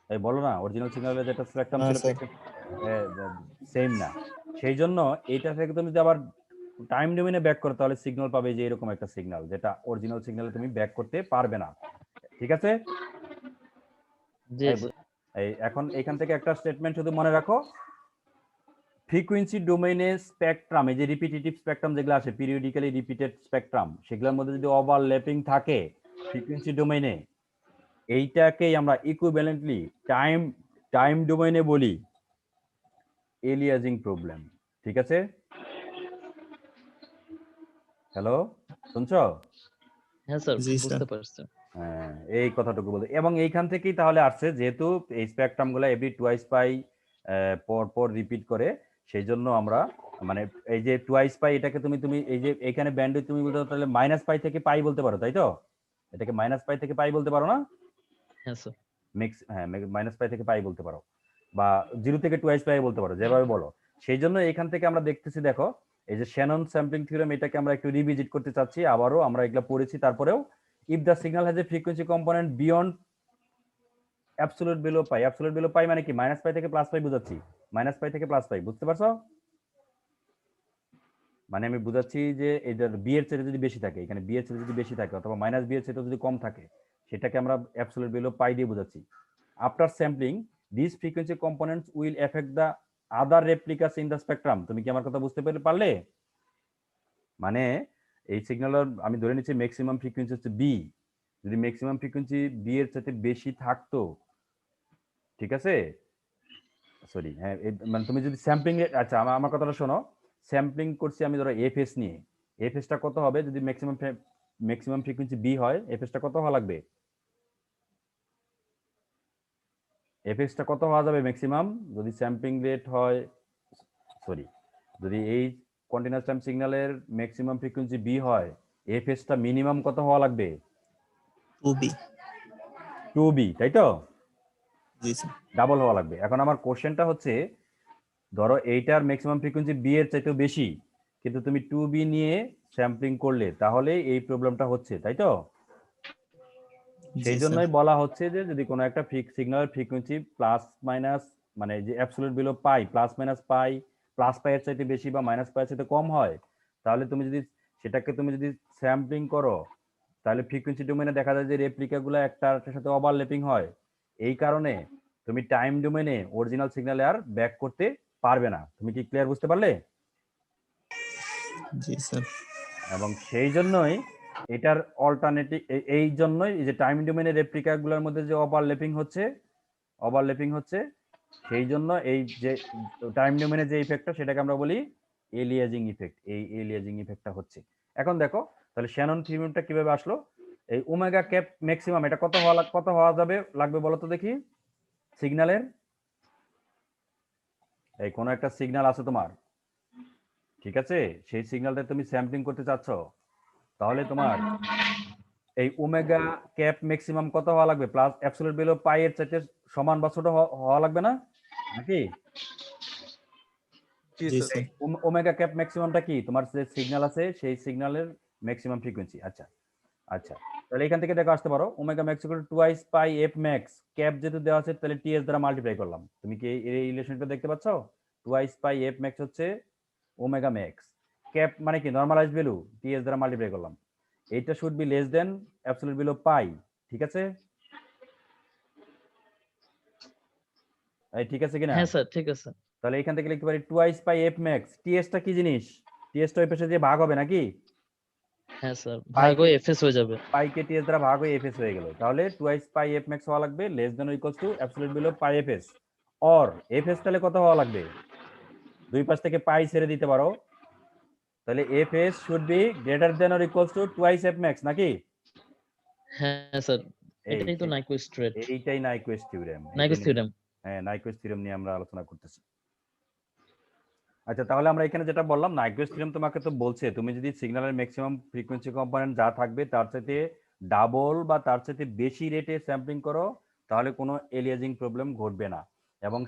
এই বলো না, অরিজিনাল সিগন্যালের যেটা স্পেকট্রাম না ছিল স্যার। সেম না। সেই জন্য এইটা থেকে তুমি যদি আবার টাইম ডোমেনে ব্যাক করো, তাহলে সিগন্যাল পাবে যে এরকম একটা সিগন্যাল, যেটা অরিজিনাল সিগন্যালে তুমি ব্যাক করতে পারবে না। ঠিক আছে? জি এই স্যার। এই এখন এখান থেকে একটা স্টেটমেন্ট শুধু মনে রাখো, ফ্রিকোয়েন্সি ডোমেইনে স্পেকট্রাম, এই যে রিপিটেটিভ স্পেকট্রাম যেগুলো আসে, পিরিয়ডিক্যালি রিপিটেড স্পেকট্রাম, সেগুলোর মধ্যে যদি ওভারল্যাপিং থাকে ফ্রিকোয়েন্সি ডোমেইনে, এইটাকেই আমরা ইকুইভ্যালেন্টলি টাইম ডোমেইনে বলি এলিয়াজিং প্রবলেম। ঠিক আছে? হ্যালো, শুনছো? হ্যাঁ স্যার, জি স্যার। বুঝতে পারছি। হ্যাঁ, এই কথাটুকু বলতে, এবং এইখান থেকেই তাহলে আসছে, যেহেতু এই স্পেকট্রাম গুলো এভরি টুয়াইস পাই পর পর রিপিট করে, সেই জন্য আমরা মানে এই যে টুয়াইস পাই, এটাকে তুমি তুমি এই যে এখানে ব্যান্ডউইথ তুমি বলতে পারো, তাহলে মাইনাস পাই থেকে পাই বলতে পারো, তাই তো? এটাকে মাইনাস পাই থেকে পাই বলতে পারো না? হ্যাঁ স্যার। হ্যাঁ, মাইনাস পাই থেকে পাই বলতে পারো, বা জিরো থেকে টুয়াইস পাই বলতে পারো, যেভাবে বলো। সেই জন্য এখান থেকে আমরা দেখতেছি, দেখো এই যে শ্যানন স্যাম্পলিং থিওরেম, এটাকে আমরা একটু রিভিজিট করতে চাচ্ছি আবারও। আমরা এগুলো পড়েছি, তারপরেও if the signal has a frequency component beyond absolute below pi. Absolute below pi মানে কি? মাইনাস পাই থেকে প্লাস পাই বুঝাচ্ছি, মাইনাস পাই থেকে প্লাস পাই, বুঝতে পারছো? মানে আমি বুঝাচ্ছি যে এটা বি এর চেয়ে যদি বেশি থাকে, এখানে বি এর চেয়ে যদি বেশি থাকে, অথবা মাইনাস বি এর চেয়ে যদি কম থাকে, সেটাকে আমরা অ্যাবসলিউট বিলো পাই দিয়ে বুঝাচ্ছি। After sampling this frequency components will effect the other replicas in the spectrum. তুমি কি আমার কথা বুঝতে পারলে? মানে এই সিগন্যালের আমি ধরে নিচ্ছি ম্যাক্সিমাম ফ্রিকোয়েন্সি হচ্ছে বি, যদি ম্যাক্সিমাম ফ্রিকোয়েন্সি বি এর চাইতে বেশি থাকতো, ঠিক আছে, সরি, হ্যাঁ, মানে তুমি যদি স্যাম্পলিং, আচ্ছা আমার কথাটা শোনো, স্যাম্পলিং করছি আমি ধরো এফএস নিয়ে, এফএসটা কত হবে যদি ম্যাক্সিমাম ফ্রিকোয়েন্সি বি হয়? এফএসটা কত হওয়া লাগবে? এফএসটা কত হওয়া যাবে ম্যাক্সিমাম যদি স্যাম্পলিং রেট হয়, সরি, যদি এই কন্টিনিউয়াস টাইম সিগন্যালের ম্যাক্সিমাম ফ্রিকোয়েন্সি বি হয়, এফএসটা মিনিমাম কত হওয়া লাগবে? 2B। 2বি, তাই তো? জি স্যার। ডাবল হওয়া লাগবে। এখন আমার কোশ্চেনটা হচ্ছে, ধরো এইটার ম্যাক্সিমাম ফ্রিকোয়েন্সি বি এর চাইতেও বেশি, কিন্তু তুমি 2বি নিয়ে স্যাম্পলিং করলে, তাহলে এই প্রবলেমটা হচ্ছে, তাই তো? জি সেই স্যার। জন্যই বলা হচ্ছে যে যদি কোনো একটা সিগন্যালের ফ্রিকোয়েন্সি প্লাস মাইনাস, মানে যে absolute below pi, plus minus pi, plus pi এর চাইতে বেশি বা মাইনাস পাই এর চাইতে কম হয়, তাহলে তুমি যদি সেটাকে স্যাম্পলিং করো, তাহলে ফ্রিকোয়েন্সি ডোমেনে দেখা যায় যে রেপ্লিকাগুলো একটা আরেকটার সাথে ওভারল্যাপিং হয়। এই কারণে তুমি টাইম ডোমেনে অরিজিনাল সিগন্যালে আর ব্যাক করতে পারবে না। তুমি কি ক্লিয়ার বুঝতে পারলে? জি স্যার। এবং সেই জন্যই এটার অল্টারনেটিভ, এই জন্যই এই যে টাইম ডোমেনের রেপ্লিকাগুলোর মধ্যে যে ওভারল্যাপিং হচ্ছে, সেই জন্য এই যে টাইম ডোমেনের যে ইফেক্টটা, সেটাকে আমরা বলি এলিয়াজিং ইফেক্ট। এই এলিয়াজিং ইফেক্টটা হচ্ছে। এখন দেখো তাহলে শ্যানন থিওরেমটা কিভাবে আসলো? এই ওমেগা ক্যাপ ম্যাক্সিমাম, এটা কত হওয়া লাগবে বলো তো দেখি সিগন্যালের। এই কোনো একটা সিগন্যাল আছে তোমার, ঠিক আছে, সেই সিগন্যালটা তুমি স্যাম্পলিং করতে চাচ্ছ, তাহলে তোমার এই ওমেগা ক্যাপ ম্যাক্সিমাম কত হওয়া লাগবে? প্লাস অ্যাবসলিউট বিলো পাই এর চাইতে সমান বা ছোট হওয়া লাগবে না, নাকি? জি স্যার। ওমেগা ক্যাপ ম্যাক্সিমামটা কি? তোমার যে সিগন্যাল আছে সেই সিগন্যালের ম্যাক্সিমাম ফ্রিকোয়েন্সি। আচ্ছা আচ্ছা, তাহলে এখান থেকে দেখো আসতে পারো, omega max equal to twice pi f max, cap যেহেতু দেওয়া আছে তাহলে টিএস দ্বারা মাল্টিপ্লাই করলাম। তুমি কি এই রিলেশনটা দেখতে পাচ্ছ? টুয়াইস পাই এফ ম্যাক্স হচ্ছে ওমেগা ম্যাক্স, ক্যাপ মানে কি নরমালাইজড ভ্যালু, টিএস দ্বারা মাল্টিপ্লাই করলাম। এইটা should be less than absolute below pi, ঠিক আছে? এই ঠিক আছে কিনা? হ্যাঁ স্যার, ঠিক আছে। তাহলে এখান থেকে লিখতে পারি টুয়াইস পাই এফ ম্যাক্স। টিএসটা কি জিনিস? টিএসটা ওই পাশে যে ভাগ হবে নাকি? হ্যাঁ স্যার, ভাগ পাইকে হয়ে এফএস হয়ে যাবে। পাইকে টিএস দ্বারা ভাগ হয়ে এফএস হয়ে গেল। তাহলে টুয়াইস পাই এফ ম্যাক্স হওয়া লাগবে less than or equals two absolute below pi FS. Or FS তাহলে কত হওয়া লাগবে? দুই পাশ থেকে পাই ছেড়ে দিতে পারো, তাহলে FS should be greater than or equals to twice F max, নাকি? হ্যাঁ স্যার, এই এটাই তো নাইকুইস্ট রেট, এইটাই নাইকুইস্ট থিওরেম। নাইকুইস্ট থিওরেম। হ্যাঁ, নাইকুইস্ট থিওরেম নিয়ে আমরা আলোচনা করতেছি। আচ্ছা, তাহলে আমরা এখানে যেটা বললাম, নাইকুইস্ট থিওরেম তোমাকে তো বলছে তুমি যদি সিগন্যালের ম্যাক্সিমাম ফ্রিকোয়েন্সি কম্পোনেন্ট যা থাকবে তার চাইতে ডাবল বা তার চাইতে বেশি রেটে স্যাম্পলিং করো, তাহলে কোনো এলিয়াজিং প্রবলেম ঘটবে না। এবং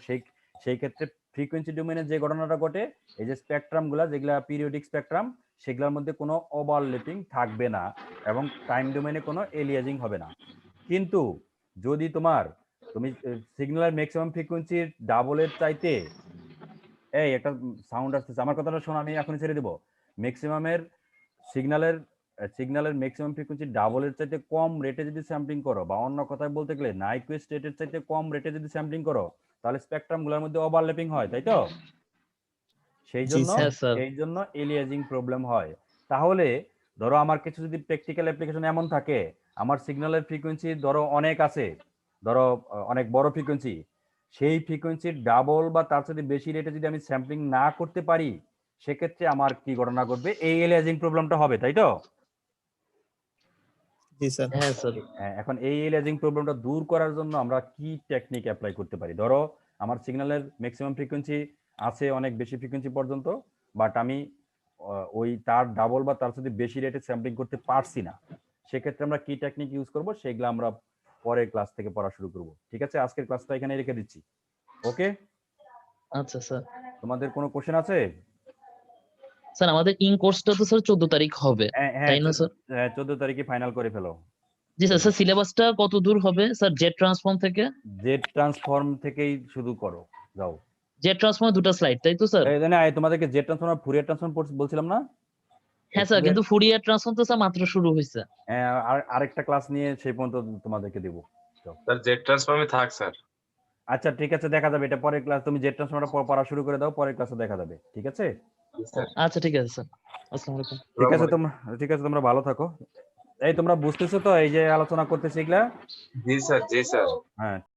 সেই ক্ষেত্রে ফ্রিকোয়েন্সি ডোমেনে যে ঘটনাটা ঘটে, এই যে স্পেকট্রামগুলো যেগুলা পিরিয়ডিক স্পেকট্রাম, সেগুলোর মধ্যে কোনো ওভারল্যাপিং থাকবে না এবং টাইম ডোমেনে কোনো এলিয়াজিং হবে না। কিন্তু যদি তুমি সিগন্যালের ম্যাক্সিমাম ফ্রিকোয়েন্সির ডাবলের চাইতে, এই একটা সাউন্ড আসতেছে, আমার কথাটা শোনো, আমি এখনই ছেড়ে দিব। ম্যাক্সিমামের সিগন্যালের সিগন্যালের ম্যাক্সিমাম ফ্রিকোয়েন্সি ডাবলের চাইতে কম রেটে যদি স্যাম্পলিং করো, বা অন্য কথায় বলতে গেলে নাইকুইস্ট রেটের চাইতে কম রেটে যদি স্যাম্পলিং করো, তাহলে স্পেকট্রাম গুলোর মধ্যে ওভারল্যাপিং হয়, তাই তো? সেই জি জন্য স্যার। হ্যাঁ স্যার সেই জন্য এলিয়াজিং প্রবলেম হয়। তাহলে ধরো আমার কিছু যদি প্র্যাকটিক্যাল অ্যাপ্লিকেশন এমন থাকে, আমার সিগন্যালের ফ্রিকোয়েন্সি ধরো অনেক আছে, ধরো অনেক বড় ফ্রিকোয়েন্সি, সেই ফ্রিকোয়েন্সির ডাবল বা তার সাথে বেশি রেটে যদি আমি স্যাম্পলিং না করতে পারি, সেক্ষেত্রে আমার কি ঘটনা ঘটবে, এই এলিয়াজিং প্রবলেমটা হবে, তাই তো? জি স্যার। হ্যাঁ স্যার এখন এই এলিয়াজিং প্রবলেমটা দূর করার জন্য আমরা কি টেকনিক অ্যাপ্লাই করতে পারি? ধরো আমার সিগন্যালের ম্যাক্সিমাম ফ্রিকোয়েন্সি আছে অনেক বেশি ফ্রিকোয়েন্সি পর্যন্ত, বাট আমি ওই তার ডাবল বা তার সাথে বেশি রেটে স্যাম্পলিং করতে পারছি না, সেক্ষেত্রে আমরা কি টেকনিক ইউজ করব সেগুলো আমরা পরের ক্লাস থেকে পড়া শুরু করব। ঠিক আছে, আজকের ক্লাসটা এখানে রেখে দিচ্ছি। ওকে, আচ্ছা স্যার। তোমাদের কোনো কোশ্চেন আছে? স্যার আমাদের ইন কোর্সটা তো স্যার 14 তারিখ হবে, হ্যাঁ হ্যাঁ, তাই না স্যার? 14 তারিখে ফাইনাল করে ফেলো। জি স্যার। স্যার সিলেবাসটা কত দূর হবে স্যার জেড ট্রান্সফর্ম থেকে? জেড ট্রান্সফর্ম থেকেই শুরু করো, যাও। জেড ট্রান্সফর্মে 2টা স্লাইড, তাই তো স্যার? এই জন্য তোমাদেরকে জেড ট্রান্সফর্ম আর ফুরিয়ার ট্রান্সফর্ম বলছিলাম না? হ্যাঁ স্যার, কিন্তু ফুরিয়ার ট্রান্সফর্ম তো স্যার মাত্র শুরু হয়েছে। আরেকটা ক্লাস নিয়ে সেই পর্যন্ত তোমাদেরকে দেবো। স্যার জেড ট্রান্সফর্মে থাক স্যার। আচ্ছা ঠিক আছে, দেখা যাবে এটা পরের ক্লাস। তুমি জেড ট্রান্সফর্মটা পড়া শুরু করে দাও, পরের ক্লাসে দেখা যাবে। ঠিক আছে, স্যার আচ্ছা ঠিক আছে স্যার। আসসালামু আলাইকুম। ঠিক আছে, তোমরা ভালো থাকো। এই তোমরা বুঝতেছো তো এই যে আলোচনা করতেছি এগুলা? জি স্যার জি স্যার। হ্যাঁ।